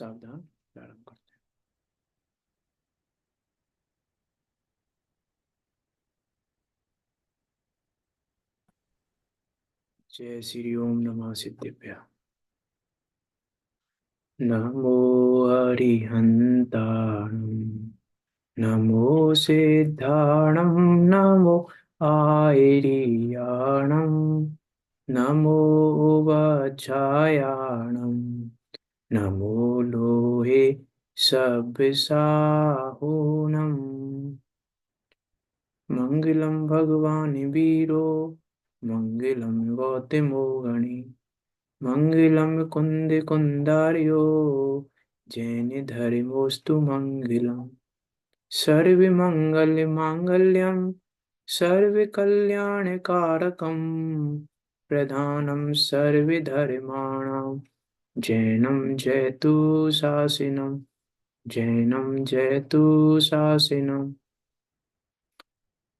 सावधान प्रारंभ करते हैं। जय श्री ओम नमः सिद्धेभ्य। नमो हरिहन्ताणं नमो सिद्धाणं नमो आयर्याणं नमो वज्रायाणं नमो लोहे सब्साहूनम् मंगलम भगवान वीरो मंगलम गौतमो गणि मंगलम कुंद कुंदार्यो जैन धर्मोस्तु मंगलम सर्व मंगल मांगल्यम सर्व कल्याण कारकम प्रधानम सर्व धर्माणाम जैनम जयतु शासिनम जैनम जयतु शासिनम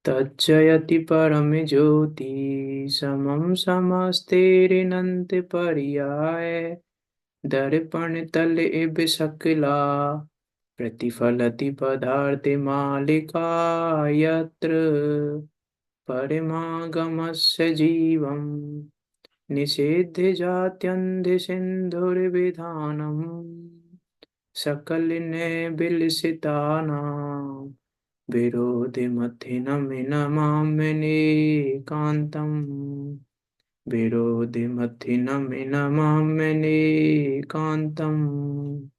तज्जयति परमज्योति समं समस्तेरिनंतपर्याय दर्पण तल इव सकला प्रतिफलति पदार्थमालिका यत्र परिमागमस्य जीवं निषेध्य जात्यन्धसिन्धुर्विधानम् सकलिनेबिलसितानां विरोधिमथिनमिनमाम्यनेकान्तम् विरोधिमथिनमिनमाम्यनेकान्तम्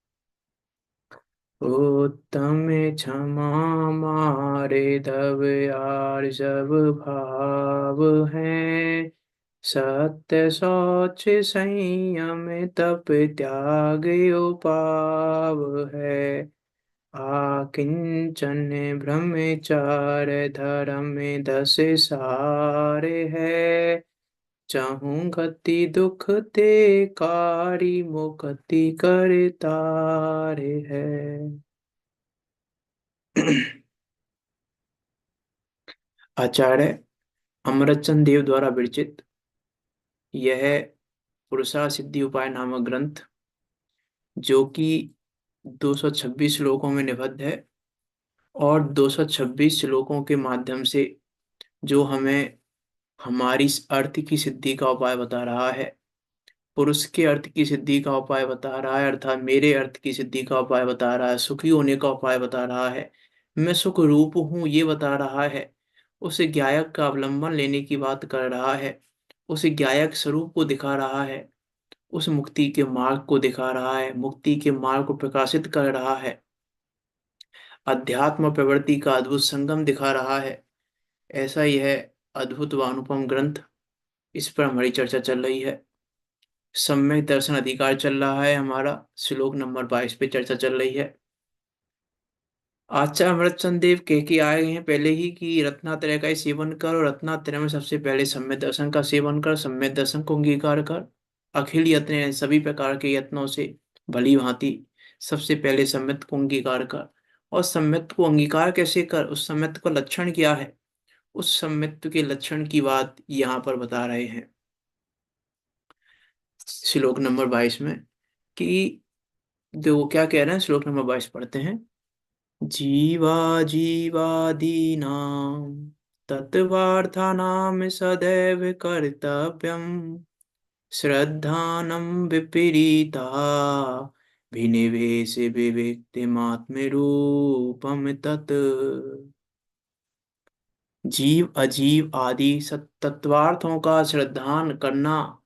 उत्तमे क्षमा मारे दब आर्जव भाव है सत्य शौच संयम तप त्याग उपाव है आकिंचन ब्रह्मचार धर्म दस सार है चाहूं गति दुख ते कारी मुक्ति कर तारे है। आचार्य अमरचंद देव द्वारा विरचित यह पुरुषा सिद्धि उपाय नामक ग्रंथ जो कि 226 श्लोकों में निबद्ध है और 226 श्लोकों के माध्यम से जो हमें हमारी अर्थ की सिद्धि का उपाय बता रहा है, पुरुष के अर्थ की सिद्धि का उपाय बता रहा है, अर्थात मेरे अर्थ की सिद्धि का उपाय बता रहा है, सुखी होने का उपाय बता रहा है, मैं सुख रूप हूँ ये बता रहा है, उस ज्ञायक का अवलंबन लेने की बात कर रहा है, उस ज्ञायक स्वरूप को दिखा रहा है, उस मुक्ति के मार्ग को दिखा रहा है, मुक्ति के मार्ग को प्रकाशित कर रहा है, अध्यात्म प्रवृत्ति का अद्भुत संगम दिखा रहा है। ऐसा यह अद्भुत व अनुपम ग्रंथ, इस पर हमारी चर्चा चल रही है। सम्यक दर्शन अधिकार चल रहा है हमारा, श्लोक नंबर 22 पे चर्चा चल रही है। आचार्य अमृतचंद देव कह के आए हैं पहले ही कि रत्नात्रय का ही सेवन कर और रत्नात्रय में सबसे पहले सम्यक दर्शन का सेवन कर, सम्यक दर्शन को अंगीकार कर। अखिल यत्न सभी प्रकार के यत्नों से भली भांति सबसे पहले सम्यक को अंगीकार कर। और सम्यक को अंगीकार कैसे कर, उस सम्यक का लक्षण क्या है, उस सम्यक के लक्षण की बात यहाँ पर बता रहे हैं श्लोक नंबर 22 में। कि जो क्या कह रहे हैं, श्लोक नंबर 22 पढ़ते हैं। जीवा जीवादीनां तत्त्वार्थानां सदैव कर्तव्यं श्रद्धानं विपरीता विनिवेश विविक्तिमात्मरूपं तत्। जीव अजीव आदि तत्वार्थों का श्रद्धान करना,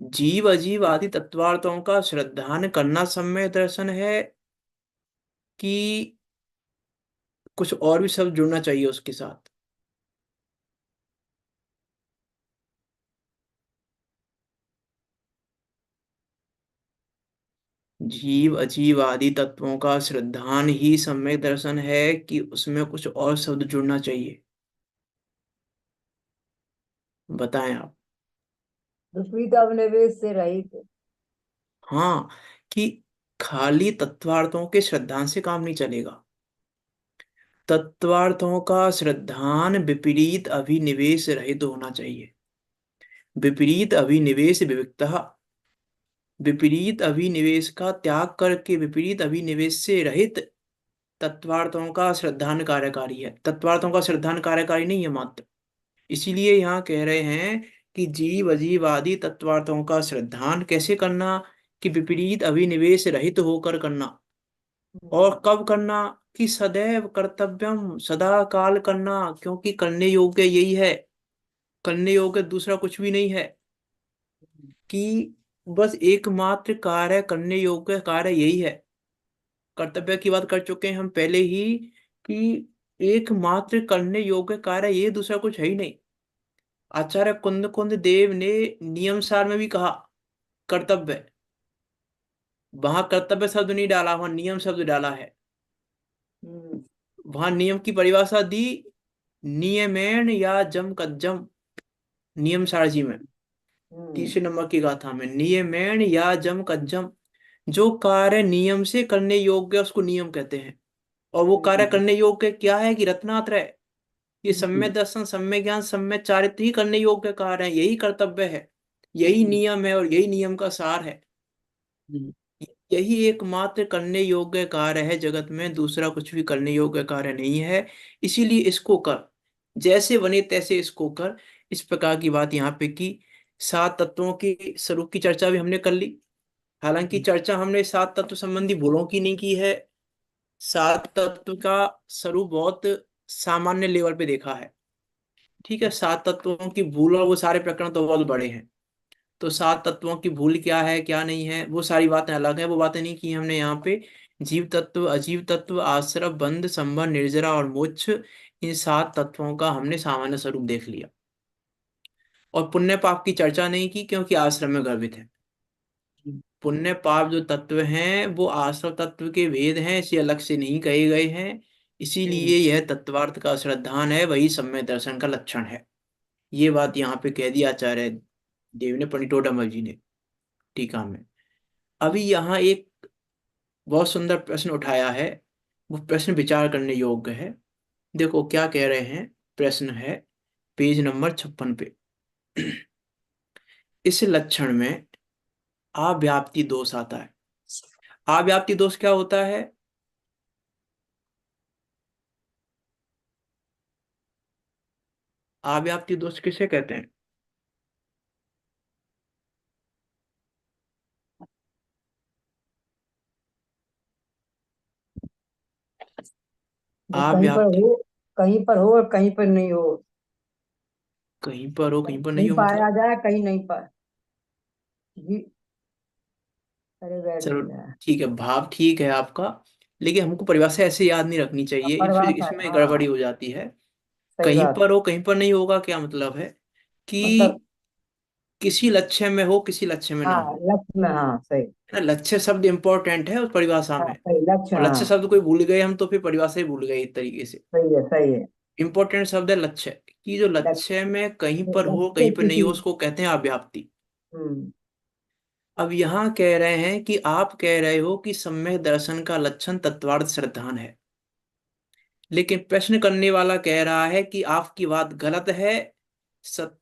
जीव अजीव आदि तत्वार्थों का श्रद्धान करना सम्यक दर्शन है कि कुछ और भी शब्द जुड़ना चाहिए उसके साथ? जीव अजीव आदि तत्वों का श्रद्धान ही सम्यक दर्शन है कि उसमें कुछ और शब्द जुड़ना चाहिए? बताएं आप। विपरीत अवनिवेश से रहित। हाँ, कि खाली तत्वार्थों के श्रद्धान से काम नहीं चलेगा, तत्वार्थों का श्रद्धान विपरीत अभिनिवेश रहित होना चाहिए। विपरीत अभिनिवेश विविक्तः, विपरीत अभिनिवेश का त्याग करके विपरीत अभिनिवेश से रहित तत्वार्थों का श्रद्धान कार्यकारी है। तत्वार्थों का श्रद्धान कार्यकारी नहीं है मात्र। इसीलिए यहाँ कह रहे हैं कि जीव अजीव आदि तत्वार्थों का श्रद्धान कैसे करना, कि विपरीत अभिनिवेश रहित होकर करना। और कब करना, कि सदैव कर्तव्यम, सदा काल करना, क्योंकि करने योग्य यही है, करने योग्य दूसरा कुछ भी नहीं है। कि बस एकमात्र कार्य, करने योग्य कार्य यही है। कर्तव्य की बात कर चुके हैं हम पहले ही, कि एकमात्र करने योग्य कार्य ये, दूसरा कुछ है ही नहीं। आचार्य कुंद कुंद देव ने नियम सार में भी कहा कर्तव्य, वहां कर्तव्य शब्द नहीं डाला, वहां नियम शब्द डाला है। हम्म। वहां नियम की परिभाषा दी, नियमेन या जम कज्जम, नियम सार जी में हम्म। तीसरे नंबर की गाथा में, नियमेन या जम कज्जम, जो कार्य नियम से करने योग्य है, उसको नियम कहते हैं। और वो कार्य हम्म। करने योग्य क्या है, कि रत्नात्रय, ये सम्यक हम्म। दर्शन, सम्यक ज्ञान, सम्यक चारित्र ही करने योग्य कार्य है, यही कर्तव्य है, यही हम्म। नियम है, और यही नियम का सार है। हम्म। यही एकमात्र करने योग्य कार्य है जगत में, दूसरा कुछ भी करने योग्य कार्य नहीं है। इसीलिए इसको कर, जैसे बने तैसे इसको कर। इस प्रकार की बात यहाँ पे की। सात तत्वों की स्वरूप की चर्चा भी हमने कर ली। हालांकि चर्चा हमने सात तत्व संबंधी भूलों की नहीं की है। सात तत्व का स्वरूप बहुत सामान्य लेवल पे देखा है। ठीक है, सात तत्वों की भूल और वो सारे प्रकरण तो बहुत बड़े हैं। तो सात तत्वों की भूल क्या है क्या नहीं है, वो सारी बातें अलग है, वो बातें नहीं की हमने यहाँ पे। जीव तत्व, अजीव तत्व, आश्रव, बंध, संबर, निर्जरा और मोक्ष, इन सात तत्वों का हमने सामान्य स्वरूप देख लिया। और पुण्य पाप की चर्चा नहीं की, क्योंकि आश्रम में गर्भित है। पुण्य पाप जो तत्व हैं वो आश्रव तत्व के भेद हैं, इसे अलग से नहीं कहे गए हैं। हम्म। इसीलिए यह तत्वार्थ का श्रद्धान है, वही सम्यक दर्शन का लक्षण है। ये बात यहाँ पे कह दिया आचार्य देव ने, पंडितोडमल जी ने टीका में। अभी यहाँ एक बहुत सुंदर प्रश्न उठाया है, वो प्रश्न विचार करने योग्य है। देखो क्या कह रहे हैं। प्रश्न है पेज नंबर 56 पे। इस लक्षण में अव्याप्ति दोष आता है। अव्याप्ति दोष क्या होता है? अव्याप्ति दोष किसे कहते हैं? जो कहीं पर अव्याप्ति, हो, कहीं पर हो और कहीं पर नहीं हो। कहीं पर हो कहीं पर नहीं नहीं हो पाया मतलब? जाए, कहीं नहीं पा जी। अरे बैठ चलो नहीं रहा। ठीक है, भाव ठीक है आपका, लेकिन हमको परिभाषा ऐसे याद नहीं रखनी चाहिए, परिभाषा है, इसमें गड़बड़ी हाँ। हो जाती है। सही कहीं बात। पर हो कहीं पर नहीं होगा क्या मतलब है? मतलब कि किसी लक्ष्य में हो किसी लक्ष्य में ना हाँ, हो। लक्ष्य में, हाँ सही। है ना, लक्ष्य शब्द इंपॉर्टेंट है उस परिभाषा हाँ में। सही, लक्ष्य, और लक्ष्य हाँ। शब्द कोई भूल गए हम तो फिर परिभाषा ही भूल गए एक तरीके से। सही है, सही है। इंपॉर्टेंट शब्द है लक्ष्य, कि जो लक्ष्य लक्ष्य, में कहीं पर हो लक्ष्य कहीं पर नहीं किसी। हो, उसको कहते हैं अव्याप्ति। हम्म। अब यहाँ कह रहे हैं कि आप कह रहे हो कि सम्यक दर्शन का लक्षण तत्वार्थ श्रद्धान है, लेकिन प्रश्न करने वाला कह रहा है कि आपकी बात गलत है।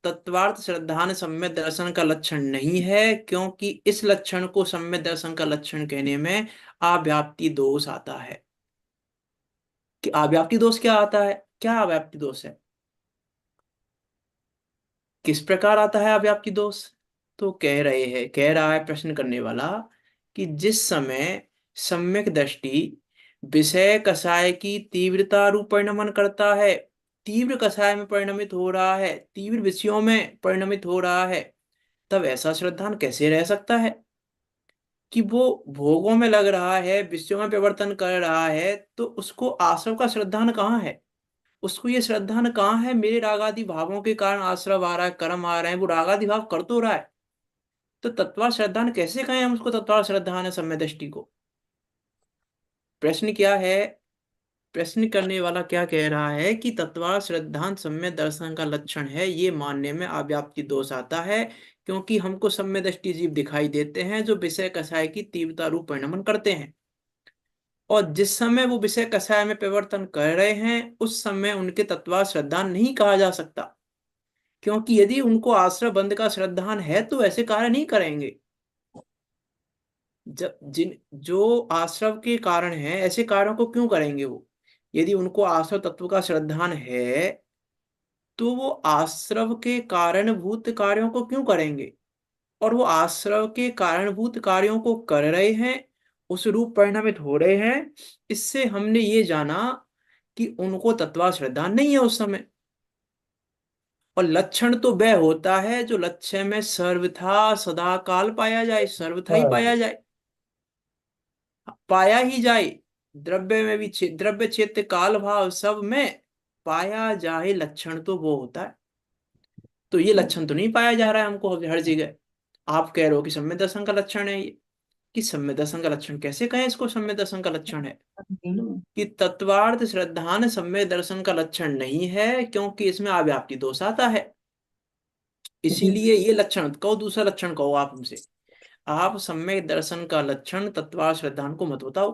तत्वार्थ श्रद्धान सम्यक दर्शन का लक्षण नहीं है, क्योंकि इस लक्षण को सम्यक दर्शन का लक्षण कहने में अव्याप्ति दोष आता है। कि अव्याप्ति दोष क्या आता है, क्या अव्याप्ति दोष है, किस प्रकार आता है अव्याप्ति दोष? तो कह रहा है प्रश्न करने वाला, कि जिस समय सम्यक दृष्टि विषय कषाय की तीव्रता रूप परिणमन करता है, तीव्र कषाय में परिणमित हो रहा है, तीव्र विषयों में परिणमित हो रहा है, तब ऐसा श्रद्धान कैसे रह सकता है? कि वो भोगों में लग रहा है, विषयों में परिवर्तन कर रहा है, तो उसको आश्रव का श्रद्धान कहाँ है? उसको ये श्रद्धान कहाँ है, मेरे रागादि भावों के कारण आश्रव आ रहा है, कर्म आ रहे हैं, वो रागादि भाव कर तो रहा है, तो तत्वार श्रद्धान कैसे कहें हम उसको, तत्वार श्रद्धान है सम्यक दृष्टि को? प्रश्न क्या है? प्रश्न करने वाला क्या कह रहा है कि तत्वार श्रद्धान सम्यक दर्शन का लक्षण है, ये मानने में अव्याप्ति दोष आता है, क्योंकि हमको सम्यक दृष्टि जीव दिखाई देते हैं जो विषय कषाय की तीव्रता रूप परिणमन करते हैं। और जिस समय वो विषय कषाय में परिवर्तन कर रहे हैं, उस समय उनके तत्वार श्रद्धान नहीं कहा जा सकता, क्योंकि यदि उनको आश्रय बंध का श्रद्धान है तो ऐसे कार्य नहीं करेंगे। जब जिन जो आश्रव के कारण हैं, ऐसे कार्यों को क्यों करेंगे वो? यदि उनको आश्रव तत्व का श्रद्धान है, तो वो आश्रव के कारणभूत कार्यों को क्यों करेंगे? और वो आश्रव के कारणभूत कार्यों को कर रहे हैं, उस रूप परिणामित हो रहे हैं। इससे हमने ये जाना कि उनको तत्वा श्रद्धा नहीं है उस समय। और लक्षण तो वह होता है जो लक्ष्य में सर्वथा सदा काल पाया जाए, सर्वथा ही हाँ। पाया जाए, पाया ही जाए। द्रव्य में भी द्रव्य क्षेत्र काल भाव सब में पाया जाए लक्षण तो वो होता है। तो ये लक्षण तो नहीं पाया जा रहा है हमको हर जगह। आप कह रहे हो कि सम्य दर्शन का लक्षण है ये। कि सम्य दर्शन का लक्षण कैसे कहें इसको सम्य दर्शन का लक्षण है? कि तत्वार्थ श्रद्धान सम्य दर्शन का लक्षण नहीं है, क्योंकि इसमें अव्याप्ति दोष आता है। इसीलिए ये लक्षण कहो, दूसरा लक्षण कहो आप हमसे। आप सम्यक दर्शन का लक्षण तत्वार्थ श्रद्धान को मत बताओ।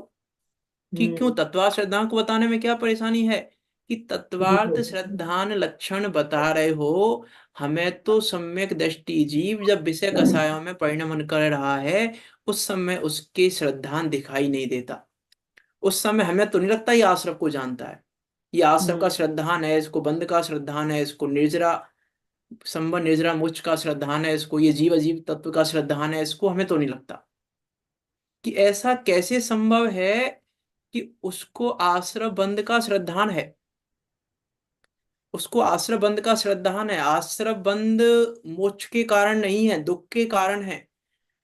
कि क्यों? हम्म। तत्वार्थ श्रद्धान को बताने में क्या परेशानी है? कि तत्वार्थ श्रद्धान लक्षण बता रहे हो, हमें तो सम्यक दृष्टि जीव जब विषय कसायों में परिणमन कर रहा है, उस समय उसके श्रद्धान दिखाई नहीं देता। उस समय हमें तो नहीं लगता ये आश्रव को जानता है। ये आश्रव का श्रद्धान है, इसको बंध का श्रद्धान है, इसको निर्जरा संबंध निर्जरा मुच का श्रद्धान है, इसको ये जीव अजीव तत्व का श्रद्धान है, इसको हमें तो नहीं लगता। कि ऐसा कैसे संभव है कि उसको आश्रव बंध का श्रद्धान है? उसको आश्रव बंध का श्रद्धान है। आश्रव बंध मोक्ष के कारण नहीं है, दुख के कारण है,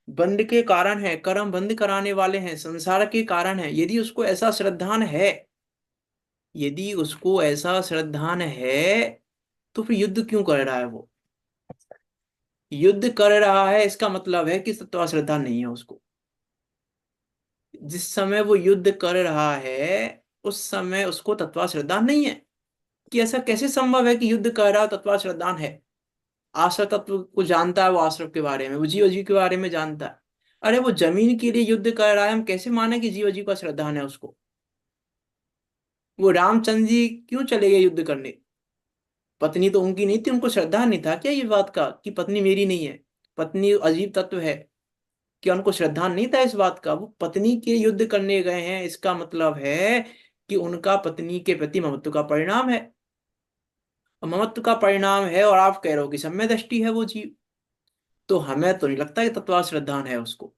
बंध के कारण है, कर्म बंद कराने वाले हैं, संसार के कारण है। यदि उसको ऐसा श्रद्धान है, यदि उसको ऐसा श्रद्धान है, तो फिर युद्ध क्यों कर रहा है वो? युद्ध कर रहा है इसका मतलब है कि तत्व श्रद्धा नहीं है उसको। जिस समय वो युद्ध कर रहा है, उस समय उसको तत्व श्रद्धा नहीं है। कि ऐसा कैसे संभव है कि युद्ध कर रहा है तत्व श्रद्धान है? आश्रव तत्व को जानता है वो, आश्रव के बारे में, वो जीव जीव के बारे में जानता है। अरे वो जमीन के लिए युद्ध कर रहा है, हम कैसे माने कि जीव जीव का श्रद्धान है उसको? वो रामचंद्र जी क्यों चले गए युद्ध करने? पत्नी तो उनकी नहीं थी, उनको श्रद्धा नहीं था क्या ये बात का कि पत्नी मेरी नहीं है, पत्नी अजीब तत्व है? क्या उनको श्रद्धा नहीं था इस बात का? वो पत्नी के युद्ध करने गए हैं, इसका मतलब है कि उनका पत्नी के प्रति ममत्व का परिणाम है। और ममत्व का परिणाम है, और आप कह रहे हो कि सम्य दृष्टि है वो जीव। तो हमें तो नहीं लगता कि तत्व श्रद्धान है उसको।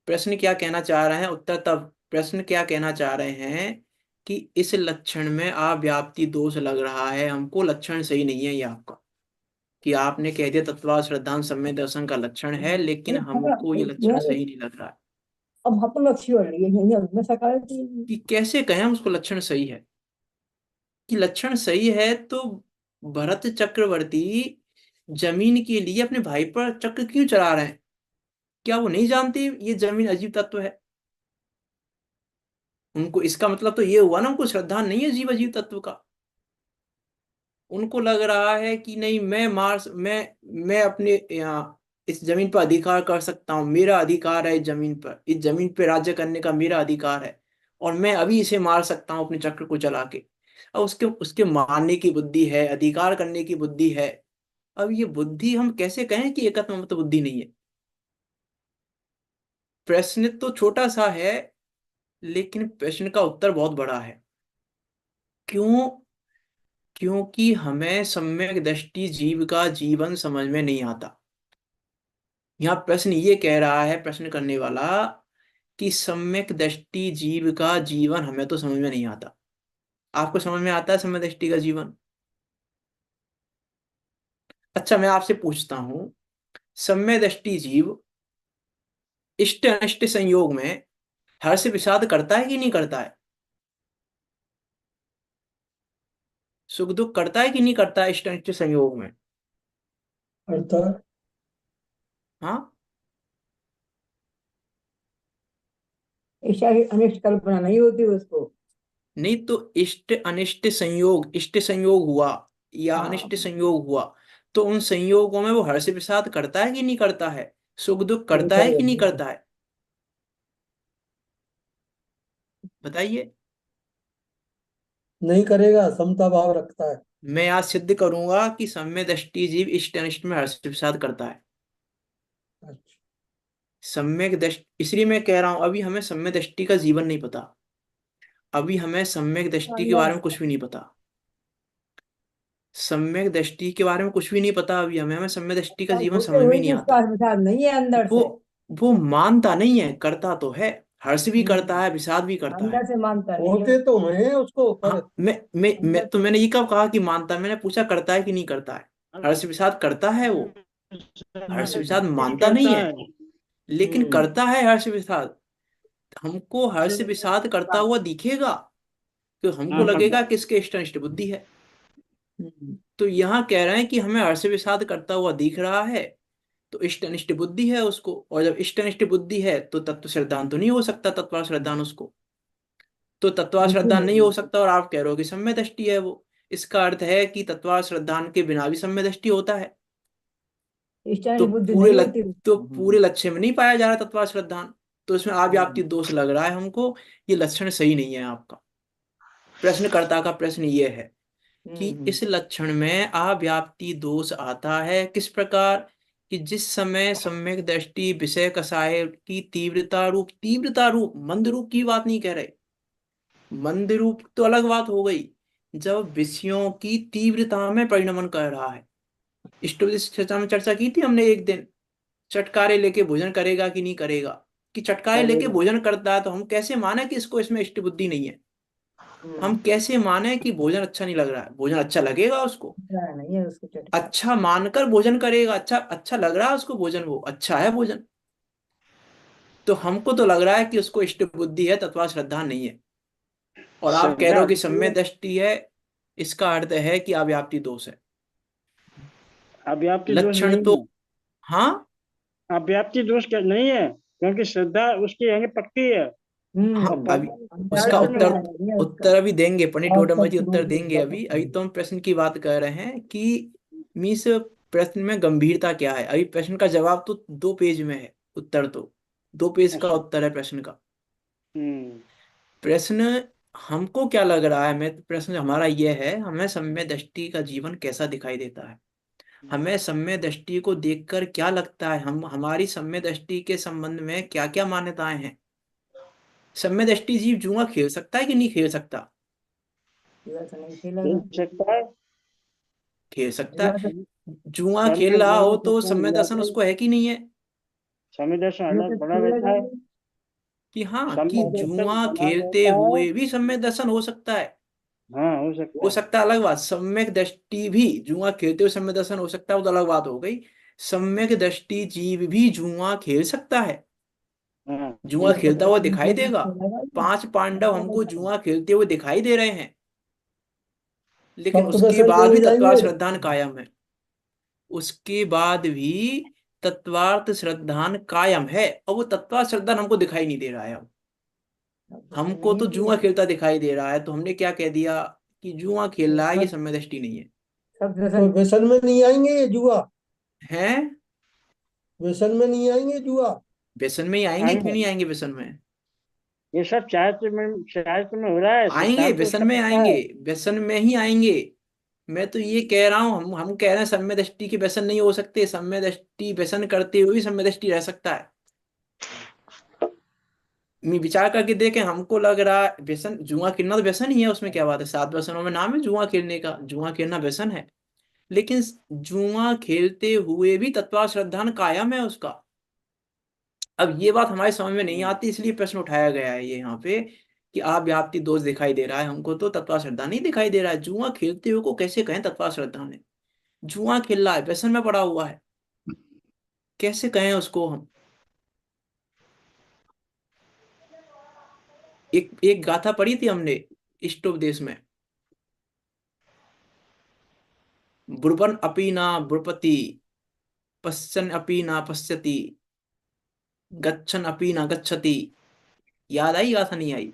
प्रश्न क्या कहना चाह रहे हैं, उत्तर तब। प्रश्न क्या कहना चाह रहे हैं कि इस लक्षण में अव्याप्ति दोष लग रहा है हमको, लक्षण सही नहीं है ये आपका। कि आपने कह दिया तत्व श्रद्धान सम्य दर्शन का लक्षण है, लेकिन नहीं, हमको ये लक्षण सही नहीं लग रहा है। अब वहां पर लक्ष्य हो रही है यही हमें सकारात्मक कि कैसे कहें हम उसको लक्षण सही है? कि लक्षण सही है तो भरत चक्रवर्ती जमीन के लिए अपने भाई पर चक्र क्यों चला रहे हैं? क्या वो नहीं जानते ये जमीन अजीब तत्व है? उनको इसका मतलब तो ये हुआ ना, उनको श्रद्धा नहीं है जीव अजीव तत्व का। उनको लग रहा है कि नहीं, मैं मार्स मैं अपने यहाँ इस जमीन पर अधिकार कर सकता हूँ, मेरा अधिकार है इस जमीन पर, इस जमीन पर राज्य करने का मेरा अधिकार है। और मैं अभी इसे मार सकता हूँ अपने चक्र को चला के। अब उसके उसके मारने की बुद्धि है, अधिकार करने की बुद्धि है। अब ये बुद्धि हम कैसे कहें कि एकत्व मत बुद्धि नहीं है? प्रश्न तो छोटा सा है, लेकिन प्रश्न का उत्तर बहुत बड़ा है। क्यों? क्योंकि हमें सम्यक दृष्टि जीव का जीवन समझ में नहीं आता। यहाँ प्रश्न ये कह रहा है प्रश्न करने वाला कि सम्यक दृष्टि जीव का जीवन हमें तो समझ में नहीं आता। आपको समझ में आता है सम्यक दृष्टि का जीवन? अच्छा, मैं आपसे पूछता हूं, सम्यक दृष्टि जीव इष्ट अनिष्ट संयोग में हर्ष विषाद करता है कि नहीं करता है? सुख दुख करता है कि नहीं करता है इष्ट अनिष्ट संयोग में? अर्थात हाँ। ऐसा ही अनिष्ट कल्पना नहीं होती उसको। नहीं तो इष्ट अनिष्ट संयोग, इष्ट संयोग हुआ या हाँ। अनिष्ट संयोग हुआ, तो उन संयोगों में वो हर्ष विषाद करता है कि नहीं करता है? सुख दुख करता करता है है। कि नहीं करता है? बताइए। नहीं करेगा, समता भाव रखता है। मैं आज सिद्ध करूंगा कि सम्य दृष्टि जीव इष्ट अनिष्ट में हर्ष विषाद करता है। अच्छा। सम्यक दृष्टि, इसलिए मैं कह रहा हूं अभी हमें सम्यक दृष्टि का जीवन नहीं पता। अभी हमें सम्यक दृष्टि के अंदर बारे में कुछ भी नहीं पता। सम्यक दृष्टि के बारे में कुछ भी नहीं पता अभी हमें, हमें सम्यक दृष्टि का जीवन होते समझ में हुए ही नहीं भी उसका आता। विचार नहीं है अंदर वो से। वो मानता नहीं है, करता तो है। हर्ष भी करता हम्म। है, विषाद भी करता है। अंदर से मानता नहीं है होते तो हैं उसको पर। हाँ, मैं अंदर तो मैंने ये कब कहा कि मानता है? मैंने पूछा करता है कि नहीं करता है। हर्ष विषाद करता है वो। हर्ष विषाद भी मानता नहीं करता है, है। लेकिन करता है हर्ष विषाद। हमको हर्ष विषाद करता हुआ दिखेगा तो हमको लगेगा कि इसके इष्ट अनिष्ट बुद्धि है। हम्म। तो यहाँ कह रहे हैं कि हमें हर्ष विषाद करता हुआ दिख रहा है, तो इष्ट अनिष्ट बुद्धि है उसको। और जब इष्ट अनिष्ट बुद्धि है तो तत्व श्रद्धान तो नहीं हो सकता, तत्व श्रद्धान उसको। तो तत्व बिल्कुल श्रद्धान नहीं नहीं। हो सकता, और आप कह रहे हो कि सम्यक दृष्टि है वो। इसका अर्थ है कि तत्व श्रद्धान के बिना भी सम्यक दृष्टि होता है। तो इष्टानिष्ट बुद्धि पूरे नहीं लक्ष्य, होती। तो पूरे लक्ष्य में नहीं पाया जा रहा तत्व श्रद्धान। तो इसमें आव्याप्ति हम्म। दोष लग रहा है हमको। ये लक्षण सही नहीं है आपका। प्रश्नकर्ता का प्रश्न ये है कि हम्म। इस लक्षण में अव्याप्ति दोष आता है किस प्रकार, कि जिस समय सम्यक दृष्टि विषय कसाय की तीव्रता रूप मंद रूप की बात नहीं कह रहे। मंद रूप तो अलग बात हो गई, जब विषयों की तीव्रता में परिणमन कर रहा है। इष्टोपदेश चर्चा में चर्चा की थी हमने एक दिन। चटकारे लेके भोजन करेगा कि नहीं करेगा, कि चटकारे लेके करेगा। भोजन करता है तो हम कैसे माने कि इसको इसमें इष्ट बुद्धि नहीं है? हम कैसे माने कि भोजन अच्छा नहीं लग रहा है? भोजन अच्छा लगेगा उसको। नहीं है उसको चटका। अच्छा मानकर भोजन करेगा, अच्छा अच्छा लग रहा है उसको भोजन, वो अच्छा है भोजन। तो हमको तो लग रहा है कि उसको इष्ट बुद्धि है, तत्व श्रद्धा नहीं है। और आप कह रहे श्रद्धा हो कि सम्यक दृष्टि है। इसका अर्थ है कि अव्याप्ति दोष है। अव्याप्ति दोष लक्षण नहीं तो, है। हाँ। अव्याप्ति दोष क्या नहीं है, क्योंकि श्रद्धा उसकी यानी पक्की है। हाँ, और अभी अंतराल उसका तो उत्तर, नहीं है उसका। उत्तर अभी देंगे, पंडित और टोडरमल जी सब उत्तर रोक देंगे। देगा अभी सब अभी नहीं। तो हम प्रश्न की बात कर रहे हैं कि मीन्स प्रश्न में गंभीरता क्या है। अभी प्रश्न का जवाब तो 2 पेज में है, उत्तर तो 2 पेज का अच्छा। उत्तर है प्रश्न का। हम्म। प्रश्न हमको क्या लग रहा है, मैं प्रश्न हमारा यह है, हमें सम्य दृष्टि का जीवन कैसा दिखाई देता है? हमें सम्य दृष्टि को देखकर क्या लगता है, हम हमारी सम्य दृष्टि के संबंध में क्या क्या मान्यताएं हैं? सम्य दृष्टि जीव जुआ खेल सकता है कि नहीं खेल सकता? जुआ तो नहीं खेलेगा। खेल सकता है। खेल सकता जुआ तो है। जुआ कर्म के खेल रहा बल हो में तो सकता है सम्य जुआ दर्शन तो। उसको है कि नहीं है? समय दर्शन अलग बना रहता है। कि हाँ, कि समय दर्शन जुआ बना खेलते रहता है। हुए भी सम्य दर्शन हो सकता है। हाँ हो हो सकता है। सकता है अलग बात, सम्यक दृष्टि भी जुआ खेलते हुए सम्यक दर्शन हो सकता है, वो तो अलग बात हो गई। सम्यक दृष्टि जीव भी जुआ खेल सकता है। हाँ जुआ इसको खेलता तो हुआ तुम दिखाई खेल देगा। खेलेगा ही। 5 पांडव ऐसा हमको कैसा है? जुआ खेलते हुए दिखाई दे रहे हैं, लेकिन तब तो उसके दर्शन बाद चले भी तत्व जाएंगे। श्रद्धान कायम है। उसके बाद भी तत्वार्थ श्रद्धान कायम है, और वो तत्व श्रद्धान हमको दिखाई नहीं दे रहा है अब। तब तो फिर हमको नहीं तो जुआ है। खेलता दिखाई दे रहा है, तो हमने क्या कह दिया कि जुआ खेल रहा है, ये सम्यक दृष्टि नहीं है। सब व्यसन, तो व्यसन में नहीं आएंगे ये जुआ। हैं? व्यसन में नहीं आएंगे जुआ। व्यसन में ही आएंगे, क्यों आएंगे। नहीं आएंगे व्यसन में? ये सब चारित्र में हो रहा है, आएंगे, सिद्धांत तो व्यसन उसका में पक्का आएंगे। है। व्यसन में ही आएंगे। मैं तो ये कह रहा हूँ, हम कह रहे हैं सम्य दृष्टि के व्यसन नहीं हो सकते, सम्य दृष्टि व्यसन करते हुए भी सम्य दृष्टि रह सकता है। मैं विचार करके देखें, हमको लग रहा है व्यसन, जुआ खेलना तो व्यसन ही है, उसमें क्या बात है? 7 व्यसनों में नाम है जुआ खेलने का, जुआ खेलना व्यसन है। लेकिन जुआ खेलते हुए भी तत्व श्रद्धान कायम है उसका। अब ये बात हमारे समझ में नहीं आती, इसलिए प्रश्न उठाया गया है ये यहाँ पे, कि आप व्याप्ति दोष दिखाई दे रहा है हमको, तो तत्व श्रद्धा नहीं दिखाई दे रहा है। जुआ खेलते हुए को कैसे कहें तत्व श्रद्धा ने? जुआ खेल रहा है, व्यसन में पड़ा हुआ है, कैसे कहें उसको हम? एक एक गाथा पढ़ी थी हमने इष्टोपदेश में। ब्रुवन अपि न ब्रुपति, पश्यन् अपि न पश्यति, गच्छन् अपि न गच्छति। याद आई गाथा, नहीं आई?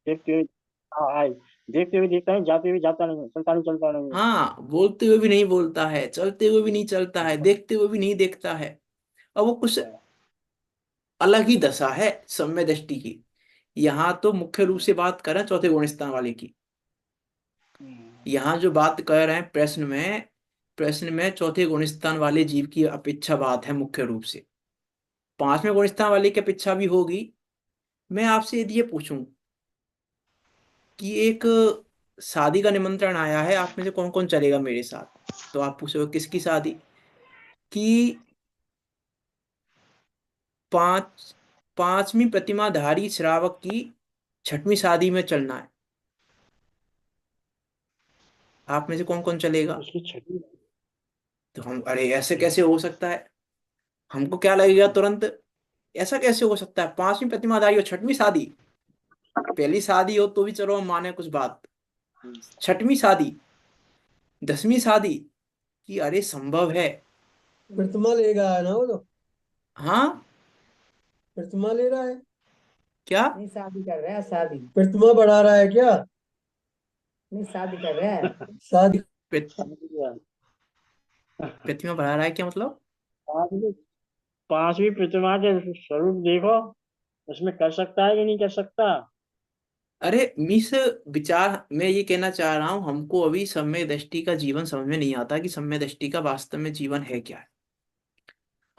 देखते हुए। हाँ आई। देखते हुए देखता है, जाते हुए जाता नहीं है, चलता नहीं चलता नहीं है। हाँ, बोलते हुए भी नहीं बोलता है, चलते हुए भी नहीं चलता है, देखते हुए भी नहीं देखता है। और वो कुछ अलग ही दशा है सम्य दृष्टि की। यहाँ तो मुख्य रूप से बात कर रहे हैं चौथे गुण स्थान वाले की। यहाँ जो बात कर रहे हैं प्रश्न में, प्रश्न में चौथे गुण स्थान वाले जीव की अपेक्षा बात है मुख्य रूप से। पांचवें गुण स्थान वाली की अपेक्षा भी होगी। मैं आपसे यदि ये पूछूं कि एक शादी का निमंत्रण आया है, आप में से कौन कौन चलेगा मेरे साथ, तो आप पूछोगे किसकी शादी, कि पांच पांचवी प्रतिमाधारी श्रावक की छठवीं शादी में चलना है। आप में से कौन कौन चलेगा? उसकी छठी। तो हम, अरे ऐसे कैसे हो सकता है, हमको क्या लगेगा तुरंत, ऐसा कैसे हो सकता है, पांचवी प्रतिमाधारी और छठवीं शादी। पहली शादी हो तो भी चलो हम माने कुछ बात, छठवीं शादी, 10वीं शादी, कि अरे संभव है। फिर तुम्हारा ले रहा है ना वो तो। हाँ। फिर तुम्हारा ले रहा है। क्या? नहीं शादी कर रहा है शादी। फिर तुम्हारा बढ़ा रहा है क्या? नहीं शादी कर रहा है शादी। प्र- समझ गया। प्रतिमा बढ़ा रहा है क्या मतलब? पांचवी पांचवी प्रतिमा के स्वरूप देखो, उसमें कर सकता है कि नहीं कर सकता। अरे मिस, विचार मैं ये कहना चाह रहा हूँ, हमको अभी सम्यक दृष्टि का जीवन समझ में नहीं आता कि सम्यक दृष्टि का वास्तव में जीवन है क्या है।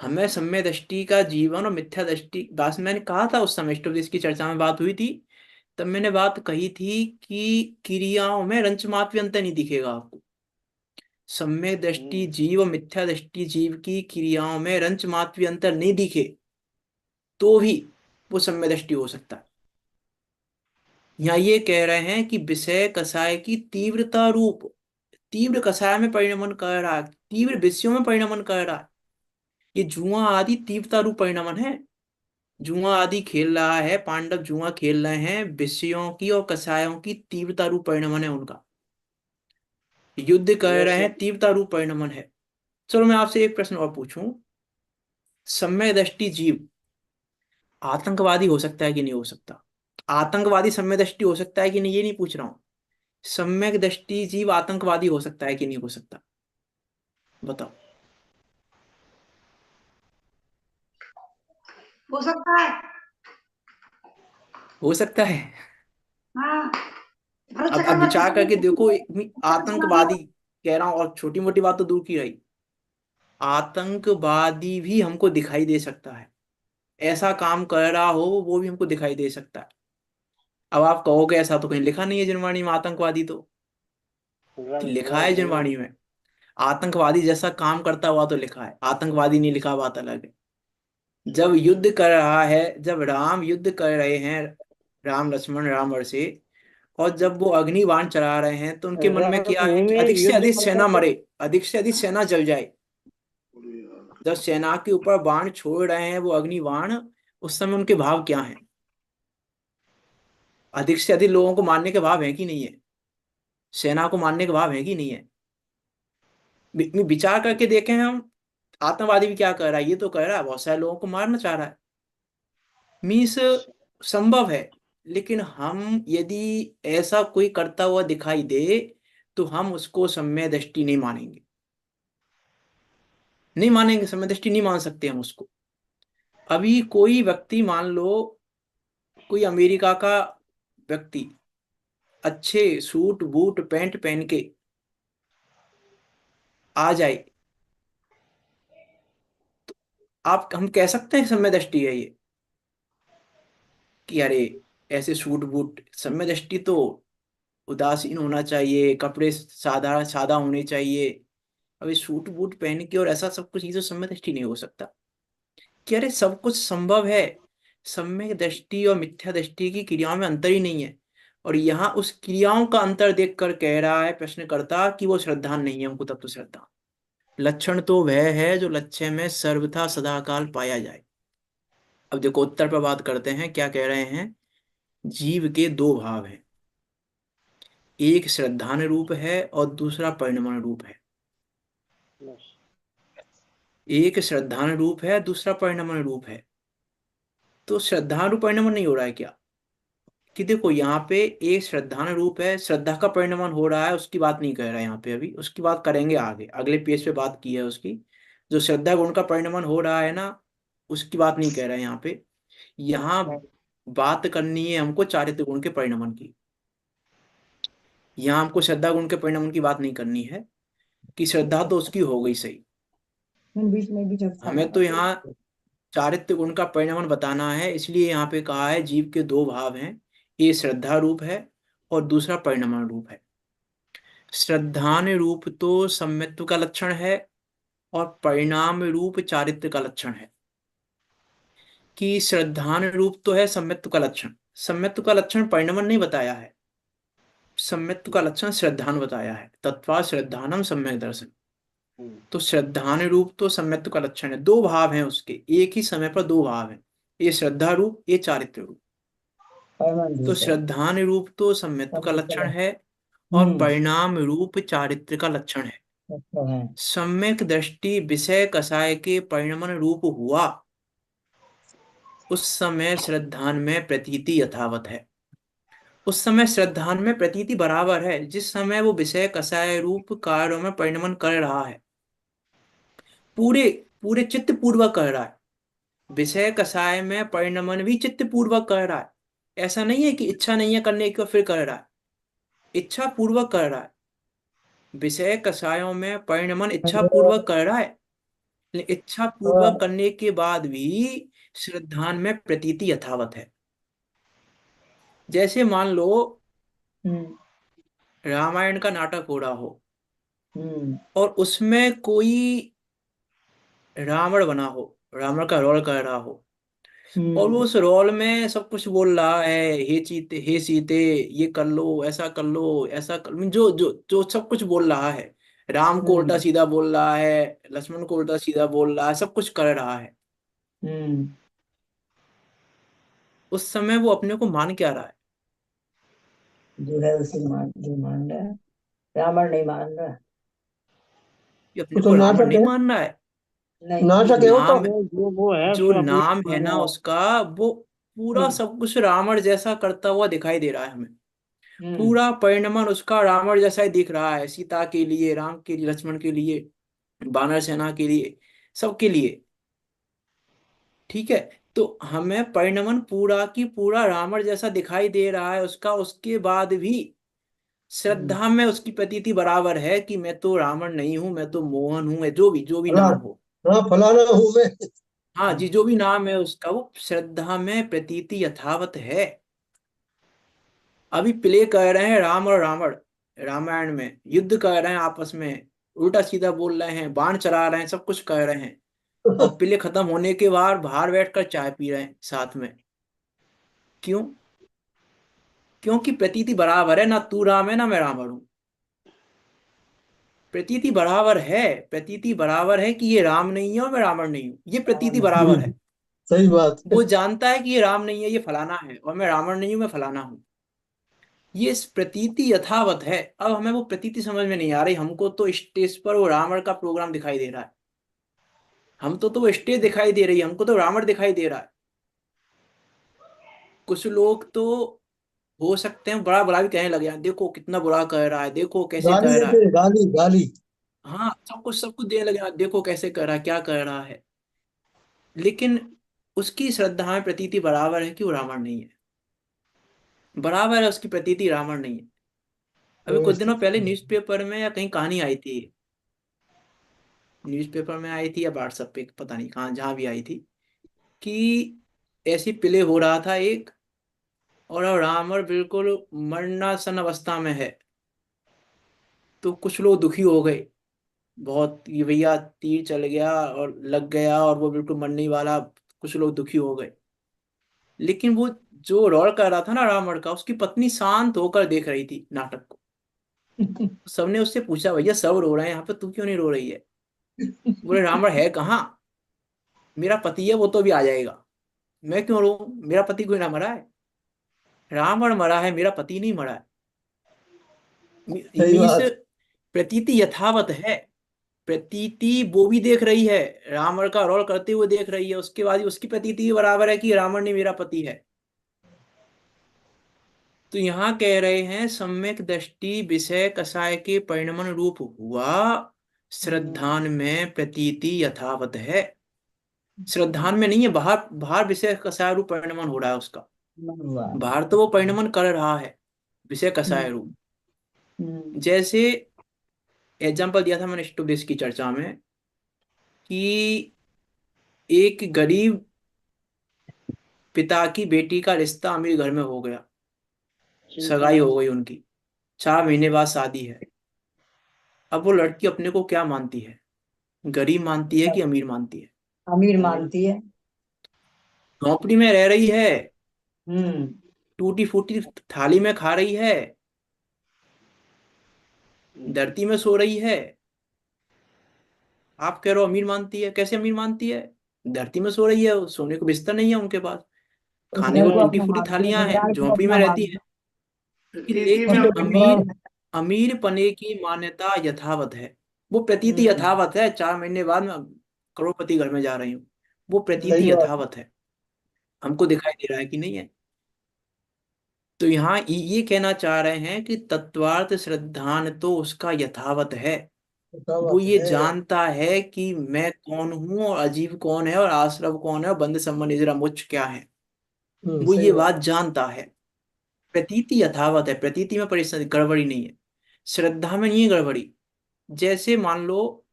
हमें सम्यक दृष्टि का जीवन और मिथ्या दृष्टि, बस मैंने कहा था उस समय स्टोव की चर्चा में बात हुई थी, तब मैंने बात कही थी कि क्रियाओं में रंच मात्र भी अंतर नहीं दिखेगा आपको। सम्यक दृष्टि हम्म। जीव और मिथ्या दृष्टि जीव की क्रियाओं में रंच मात्र भी अंतर नहीं दिखे तो भी वो सम्यक दृष्टि हो सकता है। यहाँ ये कह रहे हैं कि विषय कषाय की तीव्रता रूप, तीव्र कषाय में परिणमन कर रहा है, तीव्र विषयों में परिणमन कर रहा है। ये जुआ आदि तीव्रता रूप परिणमन है। जुआ आदि खेल रहा है, पांडव जुआ खेल रहे हैं, विषयों की और कषायों की तीव्रता रूप परिणमन है उनका। युद्ध कर रहे जैसे हैं, तीव्रता रूप परिणमन है। चलो मैं आपसे एक प्रश्न और पूछूं, सम्यक दृष्टि जीव आतंकवादी हो सकता है कि नहीं हो सकता? आतंकवादी सम्यक दृष्टि हो सकता है कि नहीं, ये नहीं पूछ रहा हूं। सम्यक दृष्टि जीव आतंकवादी हो सकता है कि नहीं हो सकता, बताओ। हो सकता है। हो सकता है। हाँ। भरत अब चक्रवर्ती विचार को करके देखो, भी। आतंकवादी कह रहा हूं, और छोटी मोटी बात तो दूर की रही, आतंकवादी भी हमको दिखाई दे सकता है, ऐसा काम कर रहा हो वो भी हमको दिखाई दे सकता है। अब आप कहोगे ऐसा तो कहीं लिखा नहीं है जिनवाणी में आतंकवादी तो रंग लिखा है रंग जिनवाणी में, आतंकवादी जैसा काम करता हुआ तो लिखा है, आतंकवादी नहीं लिखा, बात अलग है। जब युद्ध कर रहा है, जब राम युद्ध कर रहे हैं, राम लक्ष्मण राम से, और जब वो अग्नि बाण चला रहे हैं तो उनके मन में क्या है रणभूमि कि में अधिक से युद्ध अधिक करता सेना तो। मरे, अधिक से अधिक सेना जल जाए। जब सेना के ऊपर बाण छोड़ रहे हैं वो अग्नि बाण, उस समय उनके भाव क्या हैं? अधिक से अधिक लोगों को मारने के भाव है कि नहीं है? सेना को मारने के भाव है कि नहीं है? विचार करके देखें हम, आतंकवादी भी क्या कर रहा है, ये तो कर रहा है बहुत सारे लोगों को मारना चाह रहा है। मीन्स संभव है, लेकिन हम यदि ऐसा कोई करता हुआ दिखाई दे तो हम उसको सम्यक दृष्टि नहीं मानेंगे, नहीं मानेंगे, सम्यक दृष्टि नहीं मान सकते हम उसको। अभी कोई व्यक्ति मान लो, कोई अमेरिका का व्यक्ति अच्छे सूट बूट पैंट पहन के आ जाए, आप हम कह सकते हैं सम्यक दृष्टि है ये, कि अरे ऐसे सूट बूट, सम्यक दृष्टि तो उदासीन होना चाहिए, कपड़े सादा सादा होने चाहिए। अभी सूट बूट पहन के और ऐसा सब कुछ, ये तो सम्यक दृष्टि नहीं हो सकता। कि अरे सब कुछ संभव है, सम्यक दृष्टि और मिथ्या दृष्टि की क्रियाओं में अंतर ही नहीं है। और यहाँ उस क्रियाओं का अंतर देखकर कह रहा है प्रश्नकर्ता कि वो श्रद्धा नहीं है, हमको तब तो श्रद्धा। लक्षण तो वह है जो लक्ष्य में सर्वथा सदाकाल पाया जाए। अब देखो उत्तर पर बात करते हैं, क्या कह रहे हैं, जीव के दो भाव हैं, एक श्रद्धान रूप है और दूसरा परिणमन रूप है। एक श्रद्धान रूप है, दूसरा परिणमन रूप है। तो श्रद्धान रूप परिणमन नहीं हो रहा है क्या? कि देखो यहाँ पे एक श्रद्धान रूप है, श्रद्धा का परिणमन हो रहा है, उसकी बात नहीं कर रहा है यहाँ पे, अभी उसकी बात करेंगे आगे, अगले पेज पे बात की है उसकी। जो श्रद्धा गुण का परिणमन हो रहा है ना, उसकी बात नहीं कह रहा है यहाँ पे। यहाँ बात करनी है हमको चारित्र गुण के परिणमन की। यहाँ हमको श्रद्धा गुण के परिणमन की बात नहीं करनी है, कि श्रद्धा तो उसकी हो गई सही। बीच में भी चर्चा हमें तो यहाँ चारित्र्य गुण का परिणमन बताना है, इसलिए यहाँ पे कहा है जीव के दो भाव हैं, ये श्रद्धा रूप है और दूसरा परिणमन रूप है। श्रद्धान रूप तो सम्यत्व का लक्षण है और परिणाम रूप चारित्र्य का लक्षण है। कि श्रद्धान रूप तो है सम्यत्व का लक्षण, सम्यत्व का लक्षण परिणमन नहीं बताया है, सम्यत्व का लक्षण श्रद्धान बताया है, तत्वा श्रद्धानम सम्यक दर्शन। तो श्रद्धान रूप तो सम्यत्व का लक्षण है, दो भाव हैं उसके, एक ही समय पर दो भाव हैं, ये श्रद्धा रूप ये चारित्र्य रूप। परिणाम तो रूप है। श्रद्धान रूप तो सम्यत्व का सब लक्षण चला। है और हम्म। परिणाम रूप चारित्र्य का लक्षण है। अच्छा है। सम्यक दृष्टि विषय कसाय के परिणमन रूप हुआ, उस समय श्रद्धान में प्रतीति यथावत है। उस समय श्रद्धान में प्रतीति बराबर है जिस समय वो विषय कसाय रूप कार्यों में परिणमन कर रहा है, पूरे पूरे चित्त पूर्वक कर रहा है। विषय कसाय में परिणमन भी चित्त पूर्वक कर रहा है, ऐसा नहीं है कि इच्छा नहीं है करने की और फिर कर रहा है, इच्छा पूर्वक कर रहा है। विषय कसायों में परिणमन इच्छा पूर्वक कर रहा है, लेकिन इच्छा पूर्वक और करने के बाद भी श्रद्धान में प्रतीति यथावत है। जैसे मान लो हम्म। रामायण का नाटक हो रहा हो हम्म। और उसमें कोई रावण बना हो, रावण का रोल कर रहा हो, और वो हम्म। उस रोल में सब कुछ बोल रहा है, हे सीते ये कर लो, ऐसा कर लो, ऐसा कर, जो जो जो सब कुछ बोल रहा है, राम को उल्टा हम्म। सीधा बोल रहा है, लक्ष्मण को उल्टा सीधा बोल रहा है, सब कुछ कर रहा है। हम्म। उस समय वो अपने को मान क्या रहा है? जो है उसे मान, जो मान रहा है। रावण नहीं मान रहा। ये अपने वो तो को रावण नाटक नहीं है। मान रहा है। नहीं, नाटक है वो तो। नाम, वो है जो उसको अपने नाम है माना ना है। उसका, वो पूरा हम्म। सब कुछ रावण जैसा करता हुआ दिखाई दे रहा है हमें। हम्म। पूरा परिणमन उसका रावण जैसा ही दिख रहा है, सीता के लिए, राम के लिए, लक्ष्मण के लिए, वानर सेना के लिए, सबके लिए। ठीक है, तो हमें परिणमन पूरा की पूरा रावण जैसा दिखाई दे रहा है उसका, उसके बाद भी हम्म। श्रद्धा में उसकी प्रतीति बराबर है कि मैं तो रावण नहीं हूं, मैं तो मोहन हूं, मैं जो भी फला नाम हो। हाँ, फलाना हूँ मैं। हाँ जी, जो भी नाम है उसका, वो श्रद्धा में प्रतीति यथावत है। अभी प्ले कर रहे हैं राम और रावण, रामायण में युद्ध कर रहे हैं आपस में, उल्टा सीधा बोल रहे हैं, बाण चला रहे हैं, सब कुछ कर रहे हैं, और प्ले खत्म होने के बाद बाहर बैठकर चाय पी रहे हैं साथ में। क्यों? क्योंकि प्रतीति बराबर है, ना तू राम है ना मैं रावण हूं। प्रतीति बराबर है, प्रतीति बराबर है कि ये राम नहीं है और मैं रावण नहीं हूं, ये प्रतीति रावण बराबर नहीं। है। सही बात है। वो जानता है कि ये राम नहीं है, ये फलाना है, और मैं रावण नहीं हूं, मैं फलाना हूं। ये प्रतीति यथावत है। अब हमें वो प्रतीति समझ में नहीं आ रही, हमको तो स्टेज पर वो रावण का प्रोग्राम दिखाई दे रहा है, हम तो वो स्टेज दिखाई दे रही है, हमको तो रावण दिखाई दे रहा है। कुछ लोग तो हो सकते हैं बड़ा बड़ा भी कहने लगे हैं, देखो कितना बुरा कह रहा है, देखो कैसे गाली कह रहा देते है। हैं, गाली गाली। हाँ, सब कुछ देने लगे हैं, देखो कैसे कर रहा है, क्या कर रहा है। लेकिन उसकी श्रद्धा में प्रतीति बराबर है कि वो रावण नहीं है, बराबर है उसकी प्रतीति, रावण नहीं है। अभी कुछ दिनों व्यवस्थित। पहले न्यूज़पेपर में या कहीं कहानी आई थी, न्यूज़पेपर में आई थी या व्हाट्सएप पे, पता नहीं कहाँ, जहाँ भी आई थी, कि ऐसी प्ले हो रहा था एक, और अब रावण बिल्कुल मरणासन अवस्था में है। तो कुछ लोग दुखी हो गए बहुत, ये भैया तीर चल गया और लग गया और वो बिल्कुल मरने ही वाला, कुछ लोग दुखी हो गए। लेकिन वो जो रोल कर रहा था ना रावण का, उसकी पत्नी शांत होकर देख रही थी नाटक को। सबने उससे पूछा, भैया सब रो रहे हैं यहाँ पे, तू क्यों नहीं रो रही है? बोले, रावण है कहाँ, मेरा पति है, वो तो भी आ जाएगा, मैं क्यों रो, मेरा पति कोई ना मरा है, रावण मरा है, मेरा पति नहीं मरा है। सही मीन्स बात। प्रतीति यथावत है, प्रतीति वो भी देख रही है, रावण का रोल करते हुए देख रही है, उसके बाद ही उसकी प्रतीति भी बराबर है कि रावण ने मेरा पति है। तो यहाँ कह रहे हैं सम्यक दृष्टि विषय कसाय के परिणमन रूप हुआ, श्रद्धान में प्रतीति यथावत है। श्रद्धान में नहीं है, बाहर बाहर विषय कसाय रूप परिणमन हो रहा है उसका, मन हुआ। बाहर तो वो परिणमन कर रहा है विषय कसाय रूप। हम्म। हम्म। जैसे एग्जाम्पल दिया था मैंने स्टूडिस की चर्चा में, कि एक गरीब पिता की बेटी का रिश्ता अमीर घर में हो गया, चिंता सगाई नहीं। हो गई उनकी, 4 महीने बाद शादी है। अब वो लड़की अपने को क्या मानती है, गरीब मानती है कि अमीर मानती है? अमीर अमीर। मानती है। झोंपड़ी में रह रही है, हम्म। टूटी फूटी थाली में खा रही है, धरती में सो रही है। आप कह रहे हो अमीर मानती है, कैसे अमीर मानती है? धरती में सो रही है, सोने को बिस्तर नहीं है उनके पास, उस खाने घर को को टूटी अपना फूटी मानती है, थालियां हैं, ससुराल को झोंपड़ी में अपना रहती मानती है। है। प्रतीति में लेकिन उसके अपना। अमीर, परिवार। अमीर पने की मान्यता यथावत है। वो प्रतीति हम्म। यथावत है, 4 महीने बाद मैं करोड़पति घर में जा रही हूँ। वो सही प्रतीति बात। यथावत है। हमको दिखाई दे रहा है कि नहीं है? तो यहाँ ये कहना चाह रहे हैं कि तत्वार्थ श्रद्धान तो उसका यथावत है। क्या वो बात ये है। जानता है कि मैं कौन हूँ और अजीब कौन है और आश्रव कौन है और बंद संबंध इजरा मुच्छ क्या है। वो सही ये बात। बात जानता है। प्रतीति यथावत है, प्रतीति में परिस्थिति गड़बड़ी नहीं है, श्रद्धा में नहीं है गड़बड़ी। जैसे मान लो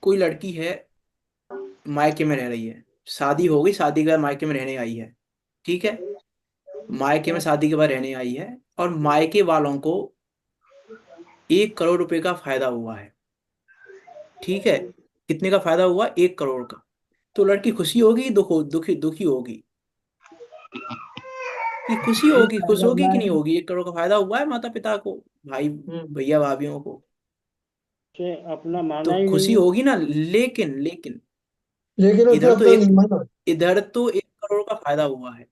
कोई लड़की है, मायके में रह रही है, शादी हो गई, शादी के बाद मायके में रहने आई है, ठीक है। मायके में शादी के बाद रहने आई है और मायके वालों को 1 करोड़ रुपए का फायदा हुआ है, ठीक है। कितने का फायदा हुआ? 1 करोड़ का। तो लड़की खुशी होगी, दुखी दुखी होगी? कि खुशी एक होगी, खुश फायदा होगी हुआ कि नहीं है। होगी? 1 करोड़ का फायदा हुआ है माता पिता को, भाई हम्म। भैया भाभीियों को। से अपना तो माना ही नहीं खुशी है। होगी ना। लेकिन लेकिन उसने इधर तो अपना एक नहीं माना। इधर तो 1 करोड़ का फायदा हुआ है।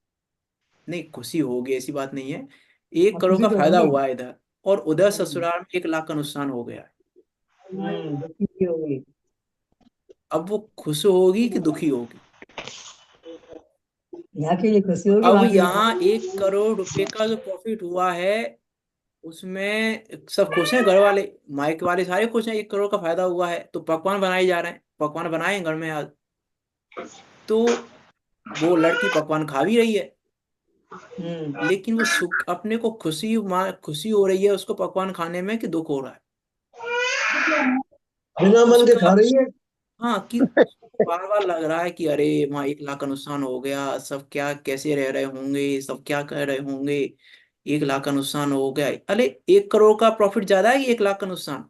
नहीं, खुशी होगी ऐसी बात नहीं है, एक अब करोड़ खुशी का तो फायदा होगी। हुआ है इधर, और उधर हम्म। ससुराल में 1 लाख का नुकसान हो गया है। दुखी भी होगी। अब वो खुश होगी कि दुखी होगी? यहाँ के लिए खुशी होगी, अब वहां के लिए यहाँ 1 करोड़ रुपए का जो प्रॉफिट हुआ है, उसमें सब खुश हैं, घर वाले माइक वाले सारे खुश हैं। 1 करोड़ का फायदा हुआ है तो पकवान बनाए जा रहे हैं, पकवान बनाए हैं घर में आज। तो वो लड़की पकवान खा भी रही है, हम्म। लेकिन वो सुख, अपने को खुशी हो रही है उसको पकवान खाने में कि दुख हो रहा है बिना मन के उसका? खा रही है। हाँ, कि बार बार लग रहा है कि अरे वहाँ 1 लाख का नुकसान हो गया, सब क्या कैसे रह रहे होंगे, सब क्या कर रहे होंगे, 1 लाख का नुकसान हो गया। अरे 1 करोड़ का प्रॉफिट ज्यादा है कि 1 लाख का नुकसान?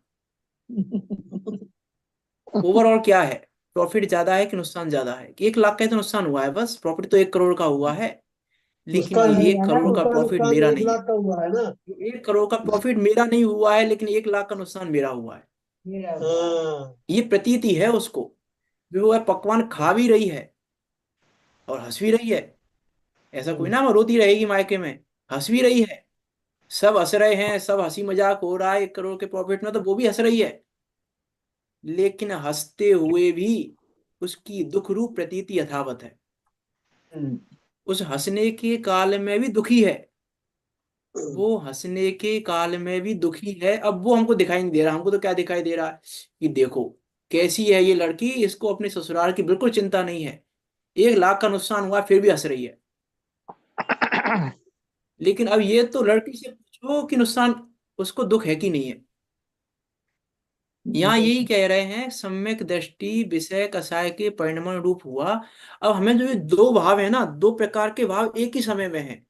ओवरऑल क्या है? प्रॉफिट ज्यादा है कि नुकसान ज्यादा है? कि 1 लाख का ही तो नुकसान हुआ है, बस प्रॉफिट तो 1 करोड़ का हुआ है। लेकिन उसका ये नहीं एक है ना, करोड़ का उसका प्रॉफिट नुकसान मेरा एक नहीं है। लाख का हुआ है ना। 1 करोड़ का प्रॉफिट मेरा नहीं हुआ है, लेकिन 1 लाख का नुकसान मेरा हुआ है। हाँ। ये प्रतीति है उसको। वो है पकवान खा भी रही है और हंस भी रही है। ऐसा कोई हम्म। ना वो रोती रहेगी मायके में, हंस भी रही है। सब हंस रहे हैं, सब हंसी मजाक हो रहा है 1 करोड़ के प्रॉफिट में, तो वो भी हंस रही है। लेकिन हंसते हुए भी उसकी दुख रूप प्रतीति यथावत है। हम्म। उस हंसने के काल में भी दुखी है, वो हंसने के काल में भी दुखी है। अब वो हमको दिखाई नहीं दे रहा, हमको तो क्या दिखाई दे रहा है कि देखो कैसी है ये लड़की, इसको अपने ससुराल की बिल्कुल चिंता नहीं है, 1 लाख का नुकसान हुआ फिर भी हंस रही है। लेकिन अब ये तो लड़की से पूछो कि नुकसान, उसको दुख है कि नहीं है। यहाँ यही कह रहे हैं, सम्यक दृष्टि विषय कसाय के परिणमन रूप हुआ। अब हमें जो ये दो भाव है ना, दो प्रकार के भाव एक ही समय में है।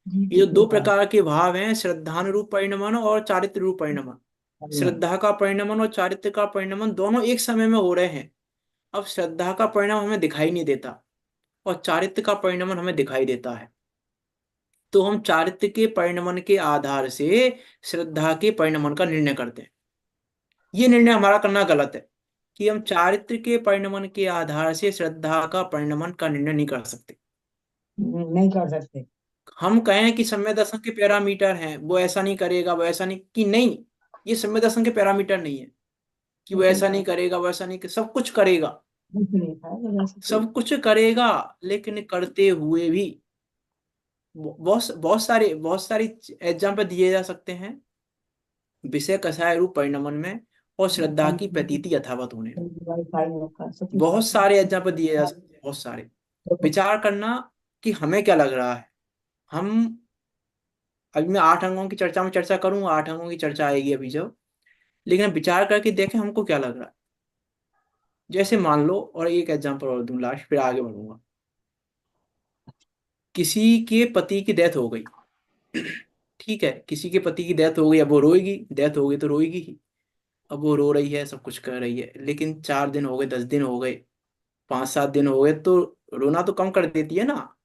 जी ये जी जो के दो पास। प्रकार के भाव हैं, श्रद्धान रूप परिणमन और चारित्र रूप परिणमन, श्रद्धा का परिणमन और चारित्र का परिणमन दोनों एक समय में हो रहे हैं। अब श्रद्धा का परिणाम हमें दिखाई नहीं देता और चारित्र का परिणमन हमें दिखाई देता है। तो हम चारित्र के परिणमन के आधार से श्रद्धा के परिणमन का निर्णय करते हैं। ये निर्णय हमारा करना गलत है कि हम चारित्र के परिणमन के आधार से श्रद्धा का परिणमन का निर्णय नहीं कर सकते। नहीं कर सकते। हम कहें कि सम्यक दर्शन के पैरामीटर हैं, वो ऐसा नहीं करेगा, वो ऐसा नहीं, कि नहीं, ये सम्यक दर्शन के पैरामीटर नहीं है कि वो कुछ नहीं ऐसा कर नहीं करेगा, वो ऐसा नहीं सब कुछ करेगा, कुछ नहीं खाएगा वैसे कोई। सब कुछ करेगा। लेकिन करते हुए भी बहुत सारी एग्जाम्पल दिए जा सकते हैं विषय कसाय रूप परिणमन में और श्रद्धा की प्रतीति यथावत होने में। वाईफाई होगा सब कुछ बहुत होगा। सारे एग्जाम्पल दिए जा सकते हैं, बहुत सारे। विचार करना कि हमें क्या लग रहा है। हम, अभी मैं 8 अंगों की चर्चा में चर्चा करूंगा, 8 अंगों की चर्चा आएगी अभी जब, लेकिन अब विचार करके देखें हमको क्या लग रहा है। जैसे मान लो, और एक एग्जांपल और दूं लास्ट, फिर आगे बढ़ूंगा। किसी के पति की डेथ हो गई, ठीक है, किसी के पति की डेथ हो गई, अब वो रोएगी, डेथ हो गई तो रोएगी ही। अब वो रो रही है, सब कुछ कर रही है, लेकिन 4 दिन हो गए, 10 दिन हो गए, 5-7 दिन हो गए, तो रोना तो कम कर देती है ना।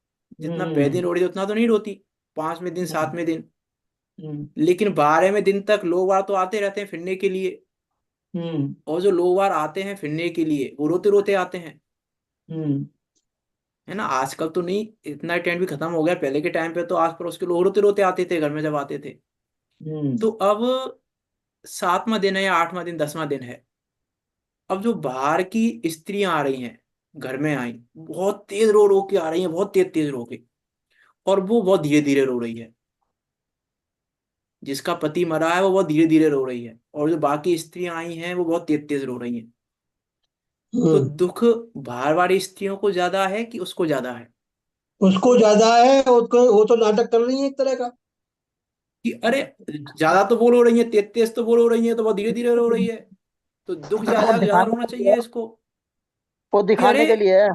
जितना पहले दिन हम्म रो रही थी उतना तो नहीं रोती, 5वें दिन हम्म 7वें दिन। हम्म लेकिन 12वें दिन तक लोग बार तो आते रहते हैं फिरने के लिए, हम्म और जो लोग बार आते हैं फिरने के लिए वो रोते रोते आते हैं, हम्म है ना। आजकल तो नहीं, इतना ट्रेंड भी खत्म हो गया, पहले के टाइम पे तो आस पड़ोस के लोग रोते रोते आते थे घर में जब आते थे। हम्म तो अब 7वां दिन है या 8वां दिन 10वां दिन है, अब जो बाहर की स्त्रियां आ रही हैं, घर में आई, बहुत तेज रो रो के आ रही हैं, बहुत तेज तेज रो के, और वो बहुत धीरे धीरे रो रही है। जिसका पति मरा है वो बहुत धीरे धीरे रो रही है, और जो बाकी स्त्रियां आई हैं वो बहुत तेज तेज रो रही हैं। तो हम्म। दुख बाहर वाली स्त्रियों को ज्यादा है कि उसको ज्यादा है? उसको ज्यादा है, उसको वो तो नाटक कर रही है एक तरह का। कि अरे, ज्यादा तो वो रो रही है, तेज तेज तो वो रो रही है, तो बहुत धीरे धीरे रो रही है, तो दुख वो ज्यादा है तो ज्यादा दिखाने रोना के लिए चाहिए है। इसको। वो कि अरे, दिखाने के लिए है।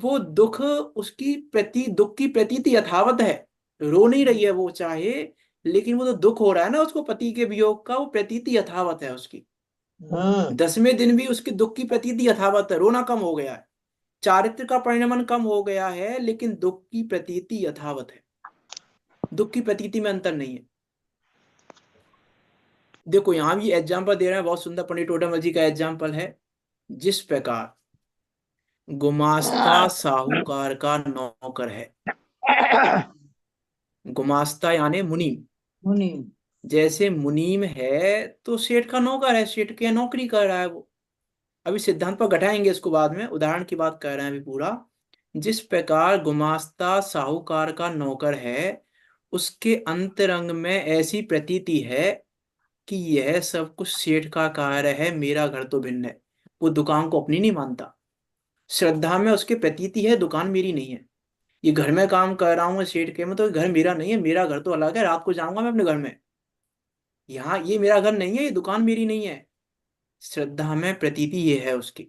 वो दुख, उसकी प्रति दुख की प्रतीति यथावत है, रो नहीं रही है वो चाहे, लेकिन वो तो दुख हो रहा है ना उसको पति के वियोग का, वो प्रतीति यथावत है उसकी। हाँ। 10वें दिन भी उसकी दुख की प्रतीति यथावत है, रोना कम हो गया है, चारित्र का परिणमन कम हो गया है, लेकिन दुख की प्रतीति यथावत है, दुख की प्रतीति में अंतर नहीं है। देखो यहां भी एग्जाम्पल दे रहे हैं, बहुत सुंदर, पंडित टोडरमल जी का एग्जाम्पल है। जिस प्रकार गुमास्ता साहूकार का नौकर है, गुमास्ता यानी मुनीम, मुनि। जैसे मुनीम है तो सेठ का नौकर है, सेठ के यहाँ नौकरी कर रहा है वो। अभी सिद्धांत पर घटाएंगे इसको बाद में, उदाहरण की बात कर रहे हैं अभी पूरा। जिस प्रकार गुमास्ता साहूकार का नौकर है, उसके अंतरंग में ऐसी प्रतीति है कि यह सब कुछ सेठ का कार्य है, मेरा घर तो भिन्न है। वो दुकान को अपनी नहीं मानता, श्रद्धा में उसके प्रतीति है दुकान मेरी नहीं है। ये घर में काम कर रहा हूँ सेठ के में, तो घर मेरा नहीं है, मेरा घर तो अलग है, रात को जाऊंगा मैं अपने घर में, यहाँ ये मेरा घर नहीं है, ये दुकान मेरी नहीं है। श्रद्धा में प्रतीति ये है उसकी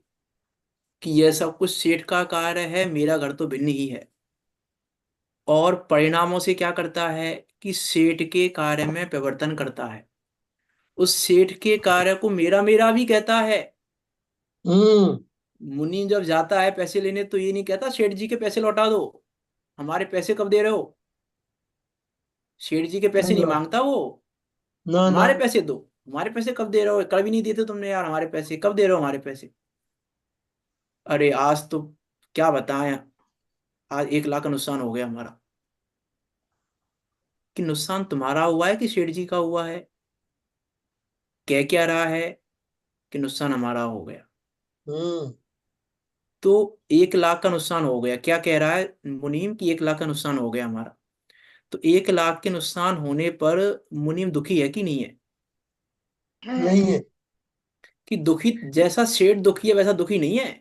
कि यह सब कुछ सेठ का कार्य है, मेरा घर तो भिन्न ही है। और परिणामों से क्या करता है कि सेठ के कार्य में प्रवर्तन करता है, उस सेठ के कार्य को मेरा मेरा भी कहता है। हम्म। मुनि जब जाता है पैसे लेने तो ये नहीं कहता सेठ जी के पैसे लौटा दो, हमारे पैसे कब दे रहे हो। सेठ जी के पैसे सही नहीं बात। मांगता वो, ना ना। हमारे पैसे दो, हमारे पैसे कब दे रहे हो, कल भी नहीं देते तुमने यार, हमारे पैसे कब दे रहे हो, हमारे पैसे। अरे आज तो क्या बताएं, आज 1 लाख का नुकसान हो गया हमारा। कि नुकसान तुम्हारा हुआ है कि सेठ जी का हुआ है? कह क्या रहा है कि नुकसान हमारा हो गया। हम्म। तो 1 लाख का नुकसान हो गया, क्या कह रहा है मुनीम कि 1 लाख का नुकसान हो गया हमारा। तो 1 लाख के नुकसान होने पर मुनीम दुखी है कि नहीं है? नहीं है। कि दुखी, जैसा सेठ दुखी है वैसा दुखी नहीं है।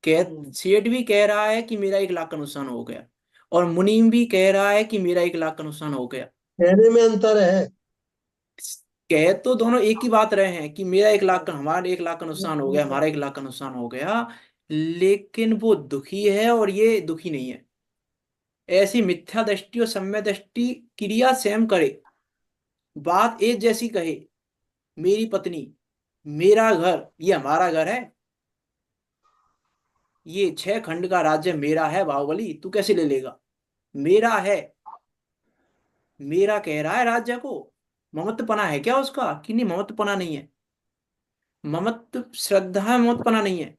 कह, हम्म। सेठ भी कह रहा है कि मेरा 1 लाख का नुकसान हो गया, और मुनीम भी कह रहा है कि मेरा 1 लाख का नुकसान हो गया। कहने में अंतर है। कह तो दोनों एक ही बात रहे हैं कि मेरा 1 लाख का, हमारा 1 लाख का नुकसान हो गया, हमारा 1 लाख का नुकसान हो गया, लेकिन वो दुखी है और ये दुखी नहीं है। ऐसी मिथ्या दृष्टि और सम्य दृष्टि क्रिया सेम करे, बात एक जैसी कहे, मेरी पत्नी, मेरा घर, ये हमारा घर है, ये 6 खंड का राज्य मेरा है बाहुबली, तू कैसे ले लेगा, मेरा है, मेरा कह रहा है राज्य को। ममत्वपना है क्या उसका कि नहीं? ममत्वपना नहीं है, ममत्व श्रद्धा है, ममत्वपना नहीं है।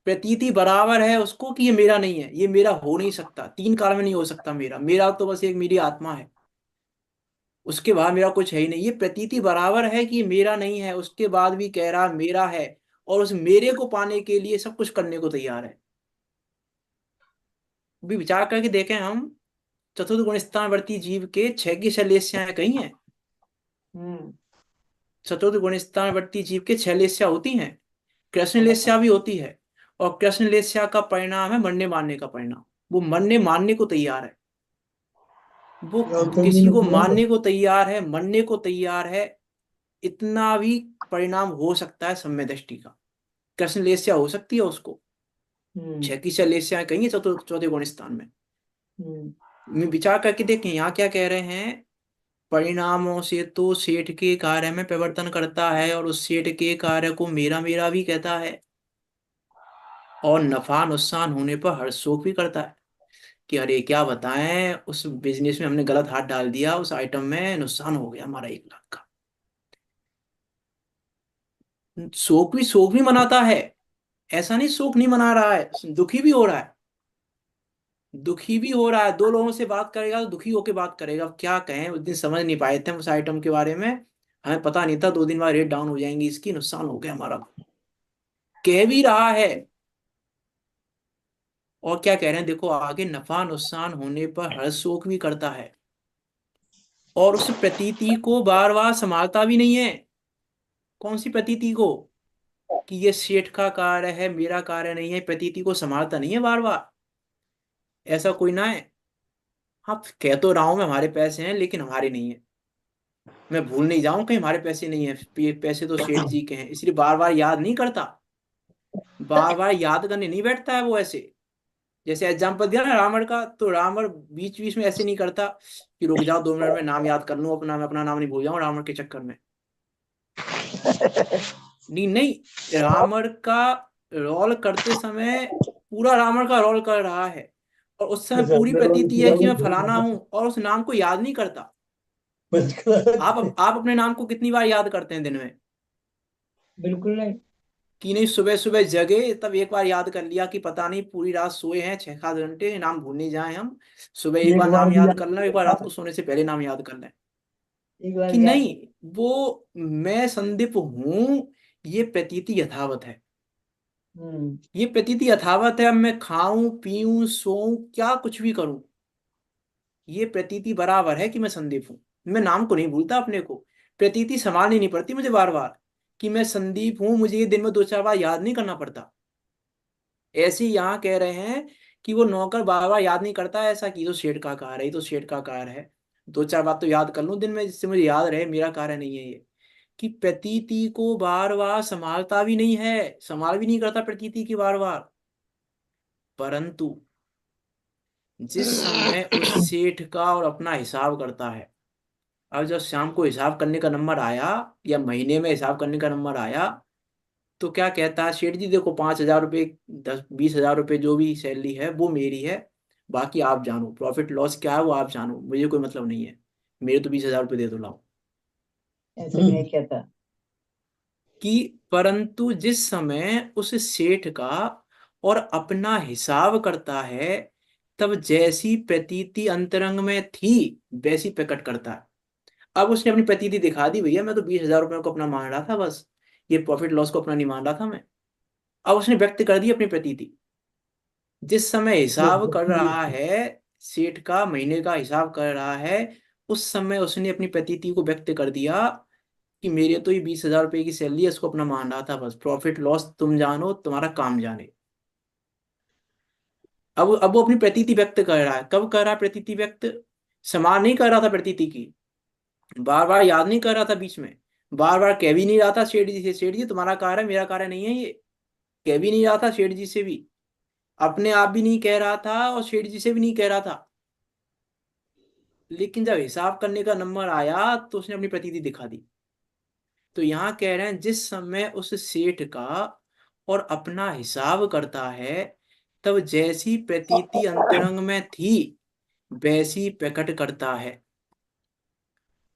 प्रतीति बराबर है उसको कि ये मेरा नहीं है, ये मेरा हो नहीं सकता, 3 काल में नहीं हो सकता मेरा, मेरा तो बस एक मेरी आत्मा है, उसके बाद मेरा कुछ है ही नहीं। ये प्रतीति बराबर है कि ये मेरा नहीं है, उसके बाद भी कह रहा मेरा है, और उस मेरे को पाने के लिए सब कुछ करने को तैयार है। अभी विचार करके देखें हम, चतुर्थ गुण स्थानवर्ती जीव के 6 की 6 कही हैं। हम्म। चतुर्थ गुण स्थानवर्ती जीव के 6 होती हैं, कृष्ण लेस्या भी होती है। और कृष्ण लेस्या का परिणाम है मरने मारने का परिणाम, वो मरने मारने को तैयार है, वो गौतम जी किसी ने को बोला था। मारने को तैयार है, मरने को तैयार है। इतना भी परिणाम हो सकता है सम्य दृष्टि का। कृष्ण लेस्या हो सकती है उसको? हम्म। 6 की 6 लेस्या कहीं चौथे गुण स्थान में। हम्म। विचार करके देखें यहाँ क्या कह रहे हैं। परिणामों से तो सेठ के कार्य में परिवर्तन करता है और उस सेठ के कार्य को मेरा मेरा भी कहता है, और नफा नुकसान होने पर हर्ष शोक भी करता है कि अरे क्या बताएं, उस बिजनेस में हमने गलत हाथ डाल दिया, उस आइटम में नुकसान हो गया हमारा 1 लाख का। शोक भी मनाता है, ऐसा नहीं शोक नहीं मना रहा है, दुखी भी हो रहा है। दुखी भी हो रहा है, 2 लोगों से बात करेगा तो दुखी होकर बात करेगा। अब क्या कहें, उस दिन समझ नहीं पाए थे हम उस आइटम के बारे में, हमें पता नहीं था 2 दिन बाद रेट डाउन हो जाएंगी, इसकी नुकसान हो गया हमारा। कह भी रहा है। और क्या कह रहे हैं देखो आगे, नफा नुकसान होने पर हर्ष शोक भी करता है और उस प्रतीति को बार बार संभालता भी नहीं है। कौन सी प्रतीति को? कि ये सेठ का कार्य है मेरा कार्य नहीं है, प्रतीति को संभालता नहीं है बार बार। ऐसा कोई ना है। हाँ कह तो रहा हूं मैं हमारे पैसे हैं, लेकिन हमारे नहीं है। मैं भूल नहीं जाऊं कहीं हमारे पैसे नहीं है, पैसे तो सेठ जी के हैं, इसलिए बार बार याद नहीं करता। बार बार याद करने नहीं बैठता है वो ऐसे। जैसे एग्जाम्पल दिया ना रावण का, तो रावण बीच बीच में ऐसे नहीं करता कि रुक जाओ 2 मिनट में नाम याद कर लूं अपना, मैं अपना नाम नहीं भूल जाऊं रावण के चक्कर में। नहीं नहीं, रावण का रोल करते समय पूरा रावण का रोल कर रहा है, और उस समय अच्छा, पूरी अपने रोल प्रतीति है पूरा कि नहीं मैं फलाना भूलना। हूं, और उस नाम को याद नहीं करता। बचकाना। आप अपने नाम को कितनी बार याद करते हैं दिन में? बिल्कुल नहीं। कि नहीं, सुबह सुबह जगे तब एक बार याद कर लिया कि पता नहीं पूरी रात सोए हैं 6-7 घंटे, नाम भूलने जाए हम, सुबह एक एक बार बार नाम भी याद याद कर लें, एक बार किया रात था। को सोने से पहले नाम याद कर लें। एक बार कि याद नहीं, किया। वो मैं संदीप हूं, ये प्रतीति यथावत है। हम्म। ये प्रतीति यथावत है, अब मैं खाऊं पीऊं सोऊं क्या कुछ भी करूं, ये प्रतीति बराबर है कि मैं संदीप हूं। मैं नाम को नहीं भूलता अपने को। प्रतीति संभालनी नहीं पड़ती मुझे बार बार कि मैं संदीप हूं, मुझे ये दिन में 2-4 बार याद नहीं करना पड़ता। ऐसे ही यहाँ कह रहे हैं कि वो नौकर बार बार याद नहीं करता है ऐसा कि ये तो शेठ का कार है, ये तो शेठ का कार है, 2-4 बात तो याद कर लूं दिन में जिससे मुझे याद रहे मेरा कार्य नहीं है ये। कि प्रतीति को बार बार संभालता भी नहीं है, संभाल भी नहीं करता प्रतीति की बार बार। परंतु जिस समय उस सेठ का और अपना हिसाब करता है, अब जब शाम को हिसाब करने का नंबर आया या महीने में हिसाब करने का नंबर आया, तो क्या कहता है सेठ जी देखो 5,000 रुपये, 10-20 हज़ार रुपये जो भी सैलरी है वो मेरी है, बाकी आप जानो प्रॉफिट लॉस क्या है वो आप जानो, मुझे कोई मतलब नहीं है, मेरे तो 20,000 रुपये दे दो लाओ। ऐसे नहीं कहता। कि परंतु जिस समय उस सेठ का और अपना हिसाब करता है, तब जैसी प्रतीति अंतरंग में थी वैसी प्रकट करता है। अब उसने अपनी प्रतीति दिखा दी, भैया मैं तो 20,000 रुपये को अपना मान रहा था बस, ये प्रॉफिट लॉस को अपना नहीं मान रहा था मैं। अब उसने व्यक्त कर दी अपनी प्रतीति। जिस समय जो हिसाब कर व्यक्ति रहा है, सेठ का महीने का हिसाब कर रहा है, उस समय उसने अपनी प्रतीति को व्यक्त कर दिया कि मेरे तो ये 20,000 रुपये की सैलरी है, इसको अपना मान रहा था बस, प्रॉफिट लॉस तुम जानो तुम्हारा काम जाने। अब वो अपनी प्रतीति व्यक्त कर रहा है, कब कर रहा है प्रतीति व्यक्त? समान नहीं कर रहा था प्रतीति की, बार बार याद नहीं कर रहा था बीच में, बार बार कह भी नहीं रहा था सेठ जी से सेठ जी तुम्हारा कार्य है मेरा कार्य नहीं है ये, कह भी नहीं रहा था सेठ जी से भी, अपने आप भी नहीं कह रहा था और सेठ जी से भी नहीं कह रहा था। लेकिन जब हिसाब करने का नंबर आया तो उसने अपनी प्रतीति दिखा दी। तो यहाँ कह रहे हैं जिस समय उस सेठ का और अपना हिसाब करता है, तब जैसी प्रतीति अंतरंग में थी वैसी प्रकट करता है।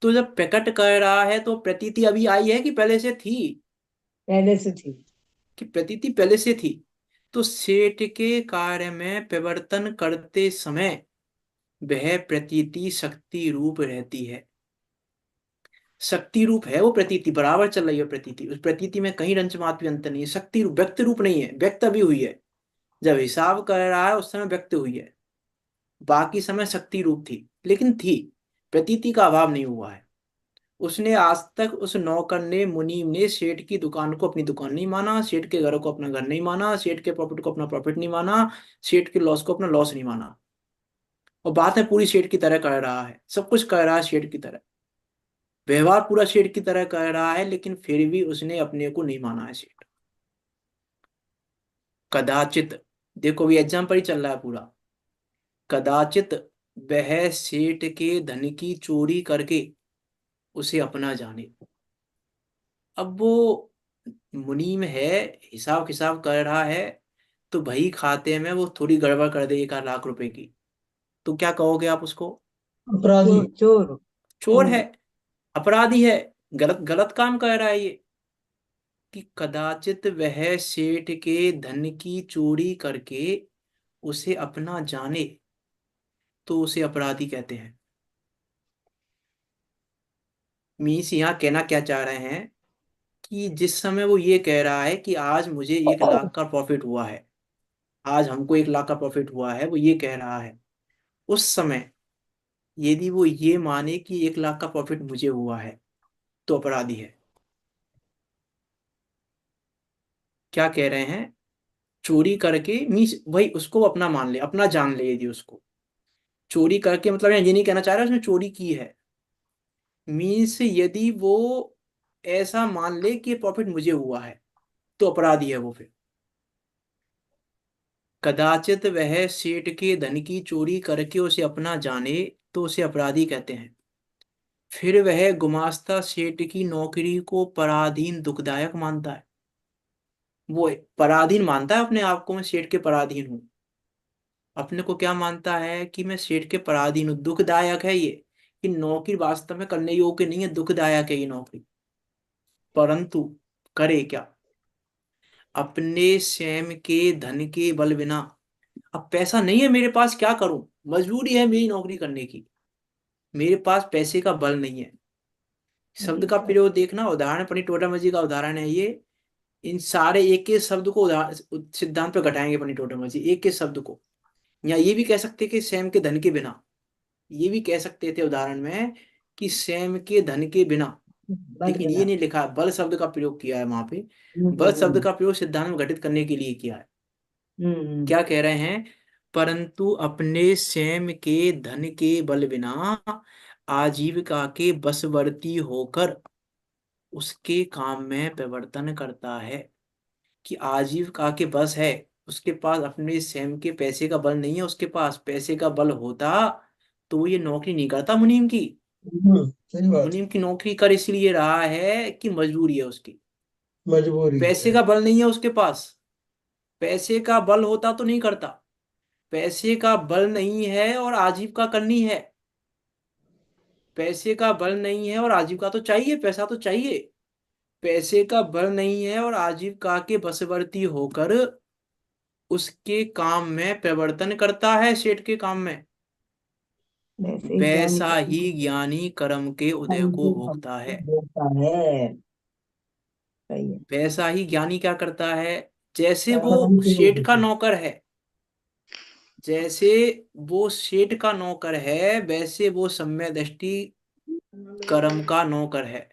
तो जब प्रकट कर रहा है तो प्रतीति अभी आई है कि पहले से थी? पहले से थी। कि प्रतीति पहले से थी। तो सेठ के कार्य में परिवर्तन करते समय वह प्रतीति शक्ति रूप रहती है। शक्ति रूप है वो प्रतीति, बराबर चल रही है प्रतीति, उस प्रतीति में कहीं रंच मात्र भी अंतर नहीं है। शक्ति रूप, व्यक्त रूप नहीं है, व्यक्त अभी हुई है जब हिसाब कर रहा है उस समय व्यक्त हुई है, बाकी समय शक्ति रूप थी, लेकिन थी, प्रतीति का अभाव नहीं हुआ है। उसने आज तक उस नौकर ने मुनीम ने सेठ की दुकान को अपनी दुकान नहीं माना, सेठ के घर को अपना घर नहीं माना, सेठ के प्रॉफिट को अपना प्रॉफिट नहीं माना, सेठ के लॉस को अपना लॉस नहीं माना। और बात है पूरी सेठ की तरह कर रहा है, सब कुछ कर रहा है सेठ की तरह, व्यवहार पूरा सेठ की तरह कर रहा है, लेकिन फिर भी उसने अपने को नहीं माना है सेठ। कदाचित, देखो ये एग्जाम्पल ही चल रहा है पूरा। कदाचित वह सेठ के धन की चोरी करके उसे अपना जाने। अब वो मुनीम है, हिसाब किताब कर रहा है, तो भाई खाते में वो थोड़ी गड़बड़ कर दे 1 लाख रुपए की, तो क्या कहोगे आप उसको? अपराधी। चोर। चोर है, अपराधी है, गलत गलत काम कर रहा है ये। कि कदाचित वह सेठ के धन की चोरी करके उसे अपना जाने, तो उसे अपराधी कहते हैं। मीन्स यहाँ कहना क्या चाह रहे हैं कि जिस समय वो ये कह रहा है कि आज मुझे 1 लाख का प्रॉफिट हुआ है, आज हमको 1 लाख का प्रॉफिट हुआ है, वो ये कह रहा है, उस समय यदि वो ये माने कि 1 लाख का प्रॉफिट मुझे हुआ है, तो अपराधी है। क्या कह रहे हैं? चोरी करके मीन्स भाई उसको अपना मान ले, अपना जान ले, यदि उसको चोरी करके, मतलब यहाँ ये नहीं कहना चाह रहा उसने चोरी की है। मीन्स यदि वो ऐसा मान ले कि प्रॉफिट मुझे हुआ है, तो अपराधी है वो फिर। कदाचित वह सेठ के धन की चोरी करके उसे अपना जाने, तो उसे अपराधी कहते हैं। फिर वह गुमास्ता सेठ की नौकरी को पराधीन दुखदायक मानता है। वो पराधीन मानता है अपने आप को, मैं सेठ के पराधीन हूँ। अपने को क्या मानता है कि मैं सेठ के पराधीन हूँ, दुखदायक है ये, कि नौकरी वास्तव में करने योग्य नहीं है, दुखदायक है ये नौकरी। परंतु करे क्या? अपने स्वयं के धन के बल बिना, अब पैसा नहीं है मेरे पास, क्या करूं, मजबूरी है मेरी नौकरी करने की, मेरे पास पैसे का बल नहीं है। शब्द का प्रयोग देखना, उदाहरण अपनी टोटामची का उदाहरण है ये। इन सारे एक के शब्द को सिद्धांत पे घटाएंगे अपनी टोटामची, एक के शब्द को। या ये भी कह सकते कि स्वयं के धन के बिना, ये भी कह सकते थे उदाहरण में कि स्वयं के धन के बिना। बल लेकिन ये बिना। नहीं लिखा, बल शब्द का प्रयोग किया है वहां पे। हम्म बल हम्म शब्द का प्रयोग सिद्धांत में घटित करने के लिए किया है। हम्म। क्या कह रहे हैं? परंतु अपने स्वयं के धन के बल बिना आजीविका के बशवर्ती होकर उसके काम में प्रवर्तन करता है। कि आजीविका के बस है, उसके पास अपने स्वयं के पैसे का बल नहीं है, उसके पास पैसे का बल होता तो वो ये नौकरी नहीं करता मुनीम की। सही बात। मुनीम की नौकरी कर इसलिए रहा है कि मजबूरी है उसकी, मजबूरी पैसे है। का बल नहीं है उसके पास। पैसे का बल होता तो नहीं करता, पैसे का बल नहीं है और आजीविका करनी है। पैसे का बल नहीं है और आजीविका तो चाहिए, पैसा तो चाहिए। पैसे का बल नहीं है और आजीविका के बशवर्ती होकर उसके काम में प्रवर्तन करता है, सेठ के काम में। वैसे ही ज्ञानी वैसा कर्म ही ज्ञानी कर्म के उदय को को भोगता है। भोगता है। सही है। वैसा ही ज्ञानी क्या करता है? जैसे वो कर्म के सेठ का भोगता नौकर है, जैसे वो सेठ का नौकर है, वैसे वो सम्य दृष्टि कर्म का नौकर है।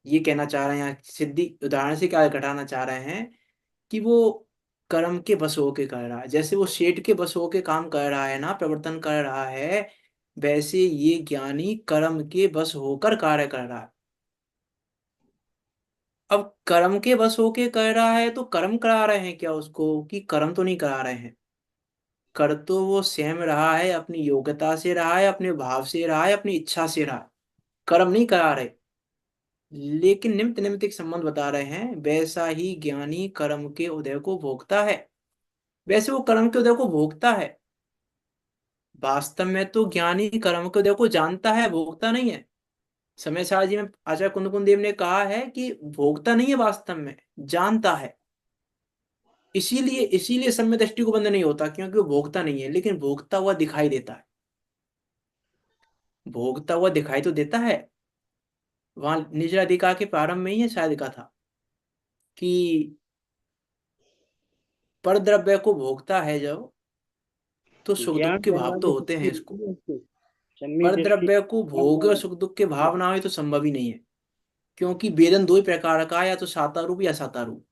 ये कहना चाह रहे हैं यहाँ सिद्धि उदाहरण से, क्या घटाना चाह रहे हैं कि वो कर्म के बस होके कर रहा है, जैसे वो सेठ के बस होके काम कर रहा है ना, प्रवर्तन कर रहा है, वैसे ये ज्ञानी कर्म के बस होकर कार्य कर रहा है। अब कर्म के बस होके कर रहा है, तो कर्म करा रहे हैं क्या उसको, कि कर्म तो नहीं करा रहे हैं। कर तो वो स्वयं रहा है, अपनी योग्यता से रहा है, अपने भाव से रहा है, अपनी इच्छा से रहा है, कर्म नहीं करा रहे। लेकिन निमित्त निमित्त एक संबंध बता रहे हैं, वैसा ही ज्ञानी कर्म के उदय को भोगता है। वैसे वो कर्म के उदय को भोगता है, वास्तव में तो ज्ञानी कर्म के उदय को जानता है, भोगता नहीं है। समय सार जी में आचार्य कुंद देव ने कहा है कि भोगता नहीं है, वास्तव में जानता है। इसीलिए इसीलिए सम्य दृष्टि को बंद नहीं होता, क्योंकि वो भोगता नहीं है, लेकिन भोगता हुआ दिखाई देता है। भोगता हुआ दिखाई तो देता है। वहां निज अधिकार के प्रारंभ में ही है शायद लिखा था कि पर द्रव्य को भोगता है जब, तो सुख दुख ज्ञान के भाव तो वैराग्य होते हैं शक्ति इसको। होती है उसको, सम्यक पर दृष्टि। द्रव्य को भोग और सुख दुख के भाव ना हो तो संभव ही नहीं है। क्योंकि वेदन दो ही प्रकार का है, या तो साता रूप या साता रूप,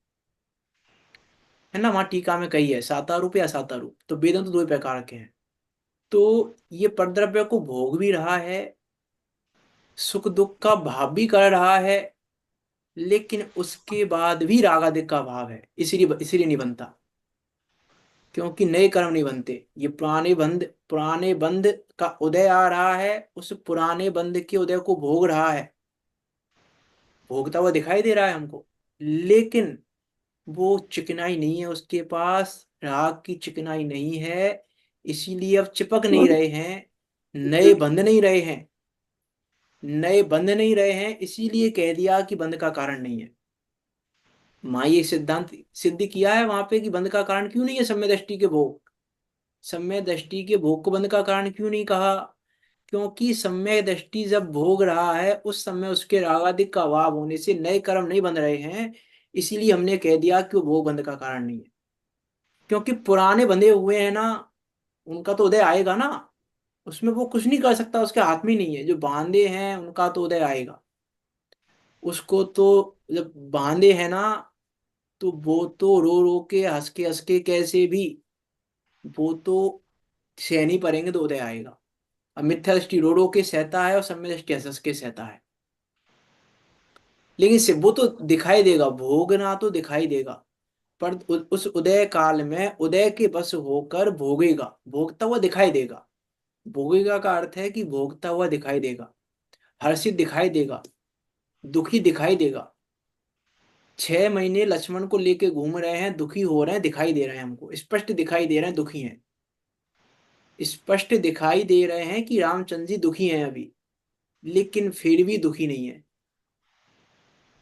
है ना। वहां टीका में कही है साता रूप या साता रूप, तो वेदन तो दो ही प्रकार के हैं। तो ये परद्रव्य को भोग भी रहा है, सुख दुख का भाव भी कर रहा है, लेकिन उसके बाद भी राग आदि का अभाव है, इसीलिए नहीं बनता, क्योंकि नए कर्म नहीं बनते। ये पुराने बंध का उदय आ रहा है, उस पुराने बंध के उदय को भोग रहा है, भोगता हुआ दिखाई दे रहा है हमको, लेकिन वो चिकनाई नहीं है उसके पास, राग की चिकनाई नहीं है, इसीलिए अब चिपक नहीं रहे हैं, नए बंध नहीं रहे हैं, नए बंध नहीं रहे हैं, इसीलिए कह दिया कि बंध का कारण नहीं है। माँ ये सिद्धांत सिद्ध किया है वहां पे कि बंध का कारण क्यों नहीं है सम्यक दृष्टि के भोग, सम्यक दृष्टि के भोग को बंध का कारण क्यों नहीं कहा, क्योंकि सम्यक दृष्टि जब भोग रहा है उस समय उसके रागादिक का अभाव होने से नए कर्म नहीं बन रहे हैं, इसीलिए हमने कह दिया कि वो भोग बंध का कारण नहीं है। क्योंकि पुराने बंधे हुए हैं ना, उनका तो उदय आएगा ना, उसमें वो कुछ नहीं कर सकता, उसके हाथ में ही नहीं है। जो बांधे हैं उनका तो उदय आएगा, उसको तो जब बांधे हैं ना, तो वो तो रो रो के हंस के कैसे भी, वो तो सह नहीं पाएंगे तो उदय आएगा। अब मिथ्या दृष्टि रो रो के सहता है और सम्यक दृष्टि हंस हंस के सहता है, लेकिन वो तो दिखाई देगा, भोगना तो दिखाई देगा, पर उस उदय काल में उदय के बस होकर भोगेगा, भोगता हुआ दिखाई देगा। भोगेगा का अर्थ है कि भोगता हुआ दिखाई देगा, हर्षित दिखाई देगा, दुखी दिखाई देगा। 6 महीने लक्ष्मण को लेके घूम रहे हैं, दुखी हो रहे हैं, दिखाई दे रहे हैं हमको, स्पष्ट दिखाई दे रहे हैं दुखी हैं, स्पष्ट दिखाई दे रहे हैं कि रामचंद्र जी दुखी हैं अभी, लेकिन फिर भी दुखी नहीं है।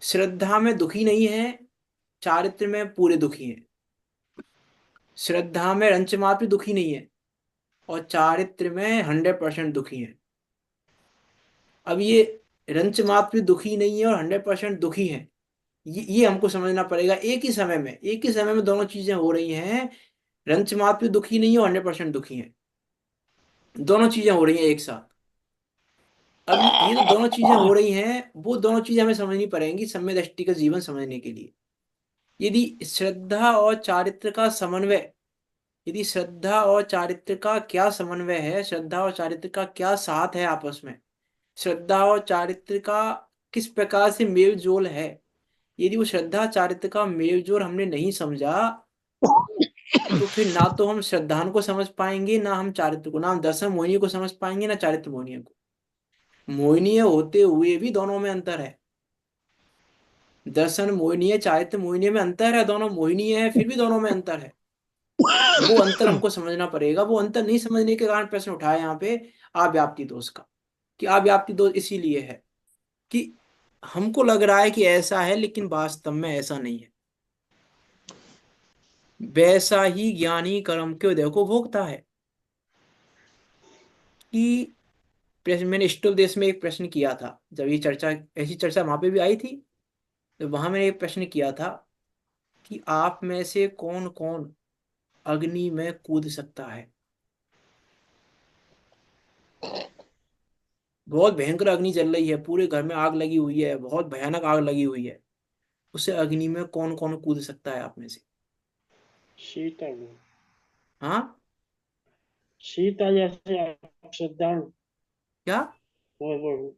श्रद्धा में दुखी नहीं है, चारित्र में पूरे दुखी हैं। श्रद्धा में रंच मात्र दुखी नहीं है, और चारित्र में 100% दुखी है। अब ये रंच मात्र दुखी नहीं है और 100% दुखी है, ये हमको समझना पड़ेगा। एक ही समय में दोनों चीजें हो रही हैं, रंच मात्र दुखी नहीं है और 100% दुखी है, दोनों चीजें हो रही हैं एक साथ। अब ये तो दोनों चीजें हो रही हैं, वो दोनों चीजें हमें समझनी पड़ेंगी सम्यक दृष्टि का जीवन समझने के लिए। यदि श्रद्धा और चारित्र का समन्वय, यदि श्रद्धा और चारित्र का क्या समन्वय है, श्रद्धा और चारित्र का क्या साथ है आपस में, श्रद्धा और चारित्र का किस प्रकार से मेल जोल है, यदि वो श्रद्धा चारित्र का मेल जोल हमने नहीं समझा, तो फिर ना तो हम श्रद्धान को समझ पाएंगे, ना हम चारित्र को, ना हम दर्शन मोहिनी को समझ पाएंगे, ना चारित्र मोहिनी को। मोहिनीय होते हुए भी दोनों में अंतर है, दर्शन मोहिनीय चारित्र मोहिनीय में अंतर है, दोनों मोहिनीय है फिर भी दोनों में अंतर है। वो अंतर हमको समझना पड़ेगा, वो अंतर नहीं समझने के कारण प्रश्न उठाया यहाँ पे अव्याप्ति दोष का, कि अव्याप्ति दोष इसीलिए है कि हमको लग रहा है कि ऐसा है, लेकिन वास्तव में ऐसा नहीं है। वैसा ही ज्ञानी कर्म के उदय को भोगता है। कि मैंने इष्टोपदेश देश में एक प्रश्न किया था, जब ये चर्चा, ऐसी चर्चा वहां पे भी आई थी, तो वहां मैंने एक प्रश्न किया था कि आप में से कौन कौन अग्नि में कूद सकता है। बहुत भयंकर अग्नि जल रही है, पूरे घर में आग लगी हुई है, बहुत भयानक आग लगी हुई है, उसे अग्नि में कौन कौन कूद सकता है आप में से। सीता जी, हाँ, सीता जैसे श्रद्धालु, क्या? वो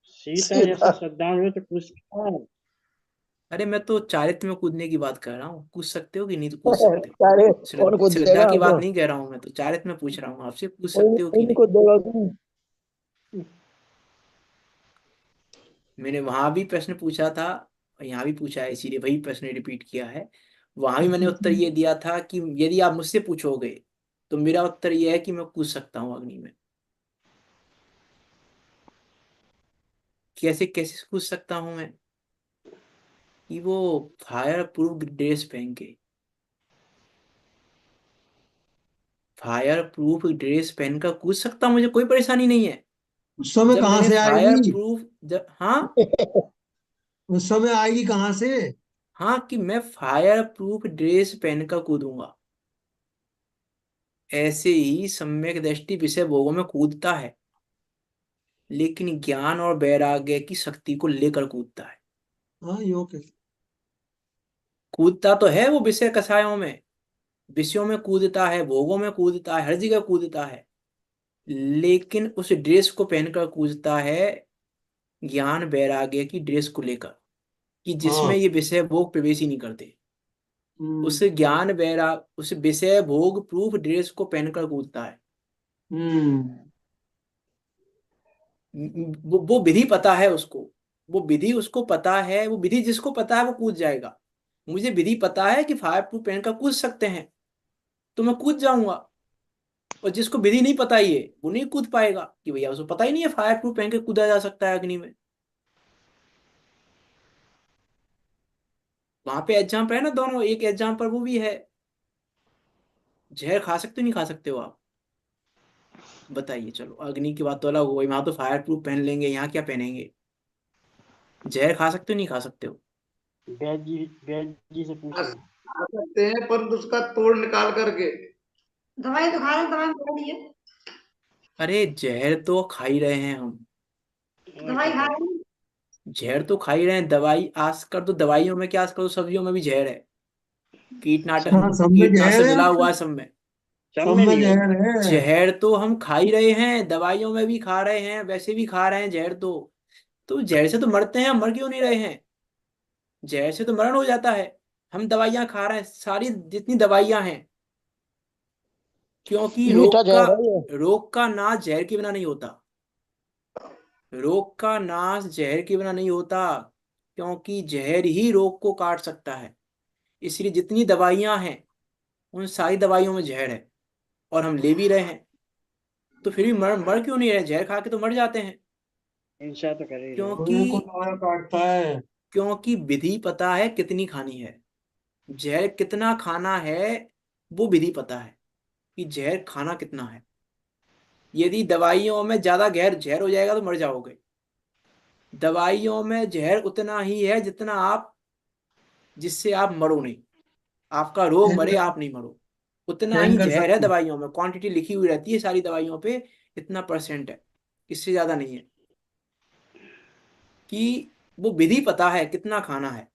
सीता जैसे सीधा। श्रद्धालु तो कुछ है। अरे मैं तो चारित्र में कूदने की बात कर रहा हूँ, कूद सकते हो कि नहीं तो कूद सकते हो। अरे कौन को श्रद्धा देगा की बात हमको? नहीं कह रहा हूँ, मैं तो चारित्र में पूछ रहा हूँ आपसे, कूद कोई सकते हो कोई कि नहीं नहीं। को देगा तुम। मैंने वहां भी प्रश्न पूछा था, और यहाँ भी पूछा है, इसीलिए वही प्रश्न रिपीट किया है। वहां भी मैंने उत्तर ये दिया था कि यदि आप मुझसे पूछोगे तो मेरा उत्तर यह है कि मैं कूद सकता हूँ अग्नि में। कैसे कैसे कूद सकता हूँ मैं, कि वो फायर प्रूफ ड्रेस पहन के, फायर प्रूफ ड्रेस पहनकर कूद सकता हूँ, मुझे कोई परेशानी नहीं है। उस समय जब कहाँ मैंने से फायर आएगी? प्रूफ, जब, हाँ, उस समय आएगी कहाँ से? हाँ, कि मैं फायर प्रूफ ड्रेस पहनकर कूदूंगा, ऐसे ही सम्यक दृष्टि विषय भोगों में कूदता है, लेकिन ज्ञान और वैराग्य की शक्ति को लेकर कूदता है। हाँ यो के। कूदता तो है वो विषय कषायों में, विषयों में कूदता है, भोगों में कूदता है, हर जगह कूदता है, लेकिन उस ड्रेस को पहनकर कूदता है ज्ञान वैराग्य की ड्रेस को लेकर। कि जिसमें ये विषय भोग प्रवेश ही नहीं करते। उस ज्ञान वैराग, उस विषय भोग प्रूफ ड्रेस को पहनकर कूदता है। वो विधि पता है उसको, वो विधि उसको पता है, वो विधि जिसको पता है वो कूद जाएगा। मुझे विधि पता है कि 5 पहन कर कूद सकते हैं, तो मैं कूद जाऊंगा। और जिसको विधि नहीं पता ये, वो नहीं कूद पाएगा, कि भैया उसको पता ही नहीं है 5 पहन के कूदा जा सकता है अग्नि में। वहां पे एग्जाम्पल है ना दोनों, एक एग्जाम्पल वो भी है। जहर खा सकते हो नहीं खा सकते हो आप? बताइए। चलो अग्नि की बात तो अलग हो गई, वहां तो 5 पहन लेंगे, यहाँ क्या पहनेंगे? जहर खा सकते हो नहीं खा सकते हो? वैद्य जी से पूछ लो। खा सकते हैं पर उसका तोड़ निकाल करके। दवाई तो खा रहे हैं, दवाई में नहीं है। अरे जहर तो खा ही रहे हैं हम। दवाई खा रहे हैं। जहर तो खा ही रहे हैं, दवाई आजकल तो दवाइयों में क्या, आजकल तो सब्जियों में भी जहर है। कीटनाशक, हाँ, सब में कीटनाशक जहर है मिला हुआ है आजकल। सब में। सब सब में में नहीं है। जहर है। जहर तो हम खा ही रहे हैं, दवाइयों में भी खा रहे हैं, वैसे भी खा रहे हैं जहर तो जहर से तो मरते हैं हम, मर क्यों नहीं रहे हैं? जहर से तो मरण हो जाता है। हम दवाइयां खा रहे हैं, सारी जितनी दवाइयां हैं, क्योंकि मीठा जहर है ये। रोग का नाश जहर के बिना नहीं होता। रोग का नाश जहर के बिना नहीं होता, क्योंकि जहर ही रोग को काट सकता है। इसलिए जितनी दवाइयां हैं, उन सारी दवाइयों में जहर है, और हम ले भी रहे हैं। तो फिर भी मर मर क्यों नहीं रहे? जहर खा के तो मर जाते हैं। हिंसा तो कर ही रहे हैं। क्योंकि लोगों को दवाई काटता है। क्योंकि विधि पता है कितनी खानी है। जहर कितना खाना है, वो विधि पता है कि जहर खाना कितना है। यदि दवाइयों में ज्यादा गहर जहर हो जाएगा तो मर जाओगे। दवाइयों में जहर उतना ही है जितना आप, जिससे आप मरो नहीं, आपका रोग मरे, सहन आप नहीं मरो। उतना सहन ही कर जहर है सकते हैं। दवाइयों में, क्वांटिटी लिखी हुई रहती है सारी दवाइयों पे, इतना परसेंट है, इससे ज्यादा नहीं है। कि वो विधि पता है कितना खाना है,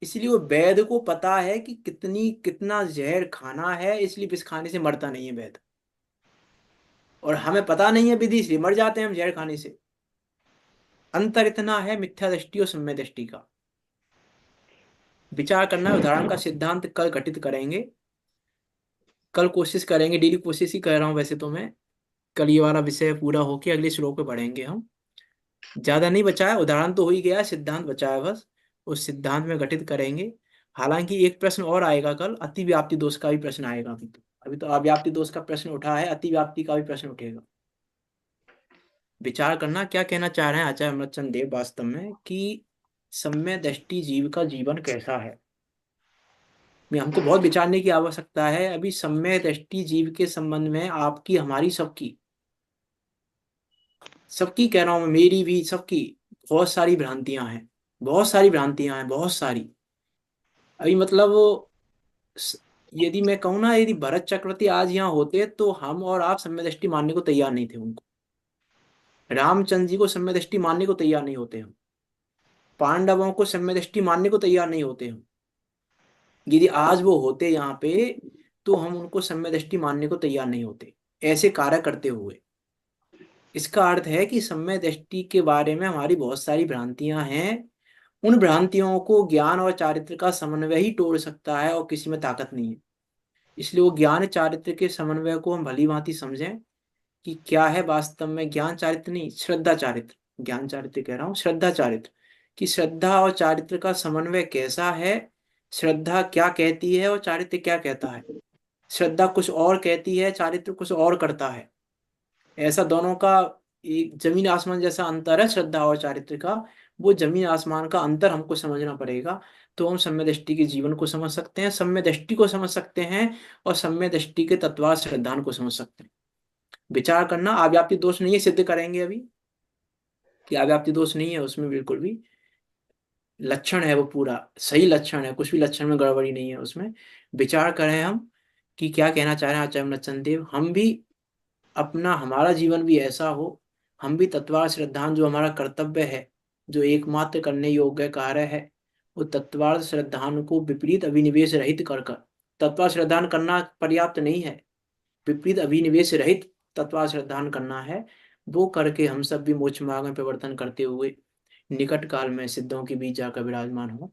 इसलिए वो वैद्य को पता है कि कितना जहर खाना है, इसलिए इस खाने से मरता नहीं है वैद्य। और हमें पता नहीं है विधि, इसलिए मर जाते हैं हम जहर खाने से। अंतर इतना है मिथ्या दृष्टि और सम्यक दृष्टि का। विचार करना है, उदाहरण का सिद्धांत कल घटित करेंगे। कल कोशिश करेंगे, डेली कोशिश ही कर रहा हूँ वैसे तो मैं। कल ये वाला विषय पूरा होके अगले श्लोक पे बढ़ेंगे हम। ज्यादा नहीं बचा है, उदाहरण तो हो ही गया है, सिद्धांत बचा है बस। उस सिद्धांत में घटित करेंगे। हालांकि एक प्रश्न और आएगा कल, अतिव्याप्ति दोष का भी प्रश्न आएगा। अभी तो अव्याप्ति दोष का प्रश्न उठा है, अतिव्याप्ति का भी प्रश्न उठेगा। विचार करना क्या कहना चाह रहे हैं आचार्य अमृतचंद देव वास्तव में, कि सम्य दृष्टि जीव का जीवन कैसा है। में हमको बहुत विचारने की आवश्यकता है अभी। सम्य दृष्टि जीव के संबंध में आपकी, हमारी, सबकी, सबकी कह रहा हूं मैं, मेरी भी, सबकी बहुत सारी भ्रांतियां हैं। बहुत सारी भ्रांतियां हैं, बहुत सारी। अभी मतलब स- यदि मैं कहूँ ना, यदि भरत चक्रवर्ती आज यहाँ होते तो हम और आप सम्य दृष्टि मानने को तैयार नहीं थे उनको। रामचंद्र जी को सम्य दृष्टि मानने को तैयार नहीं होते हम। पांडवों को सम्य दृष्टि मानने को तैयार नहीं होते हम। यदि आज वो होते यहाँ पे, तो हम उनको सम्य दृष्टि मानने को तैयार नहीं होते, ऐसे कार्य करते हुए। इसका अर्थ है कि सम्य दृष्टि के बारे में हमारी बहुत सारी भ्रांतियां हैं। उन भ्रांतियों को ज्ञान और चारित्र का समन्वय ही तोड़ सकता है, और किसी में ताकत नहीं है। इसलिए वो ज्ञान चारित्र के समन्वय को हम भली भांति समझें कि क्या है वास्तव में। ज्ञान चारित्र नहीं, श्रद्धा चारित्र, ज्ञान चारित्र कह रहा हूँ, श्रद्धा चारित्र। कि श्रद्धा और चारित्र का समन्वय कैसा है, श्रद्धा क्या कहती है और चारित्र क्या कहता है। श्रद्धा कुछ और कहती है, चारित्र कुछ और करता है। ऐसा दोनों का एक जमीन आसमान जैसा अंतर है श्रद्धा और चारित्र का। वो जमीन आसमान का अंतर हमको समझना पड़ेगा। तो हम सम्य दृष्टि के जीवन को समझ सकते हैं, सम्य दृष्टि को समझ सकते हैं, और सम्य दृष्टि के तत्वार्थ श्रद्धान को समझ सकते हैं। विचार करना, अव्याप्ति दोष नहीं है, सिद्ध करेंगे अभी कि अव्याप्ति दोष नहीं है उसमें, बिल्कुल भी। लक्षण है वो, पूरा सही लक्षण है, कुछ भी लक्षण में गड़बड़ी नहीं है उसमें। विचार करें हम कि क्या कहना चाह रहे हैं आचार्य अमृतचंद देव। हम भी अपना, हमारा जीवन भी ऐसा हो, हम भी तत्वार श्रद्धान, जो हमारा कर्तव्य है, जो एकमात्र करने योग्य कार्य है, वो तत्वार श्रद्धान को विपरीत अभिनिवेश रहित कर कर, तत्वार श्रद्धान करना पर्याप्त नहीं है, विपरीत अभिनिवेश रहित तत्वार श्रद्धान करना है। वो करके हम सब भी मोक्ष मार्ग में प्रवर्तन करते हुए निकट काल में सिद्धों के बीच जाकर विराजमान हो।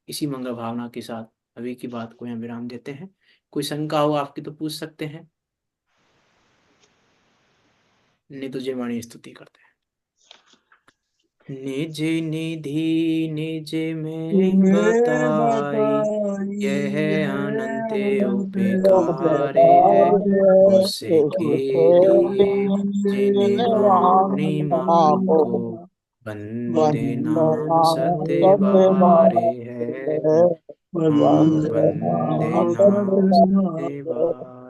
इसी मंगल भावना के साथ अभी की बात को यहाँ विराम देते हैं। कोई शंका हो आपकी तो पूछ सकते हैं, नहीं तो जय वाणी स्तुति करते हैं। निज निधि निज में बताई, यह अनंत उपकारे है, उसके लिए जिन वाणी को वंदे नाम सत्य बारे है। हाँ, वंदे नाम सत्य बारे।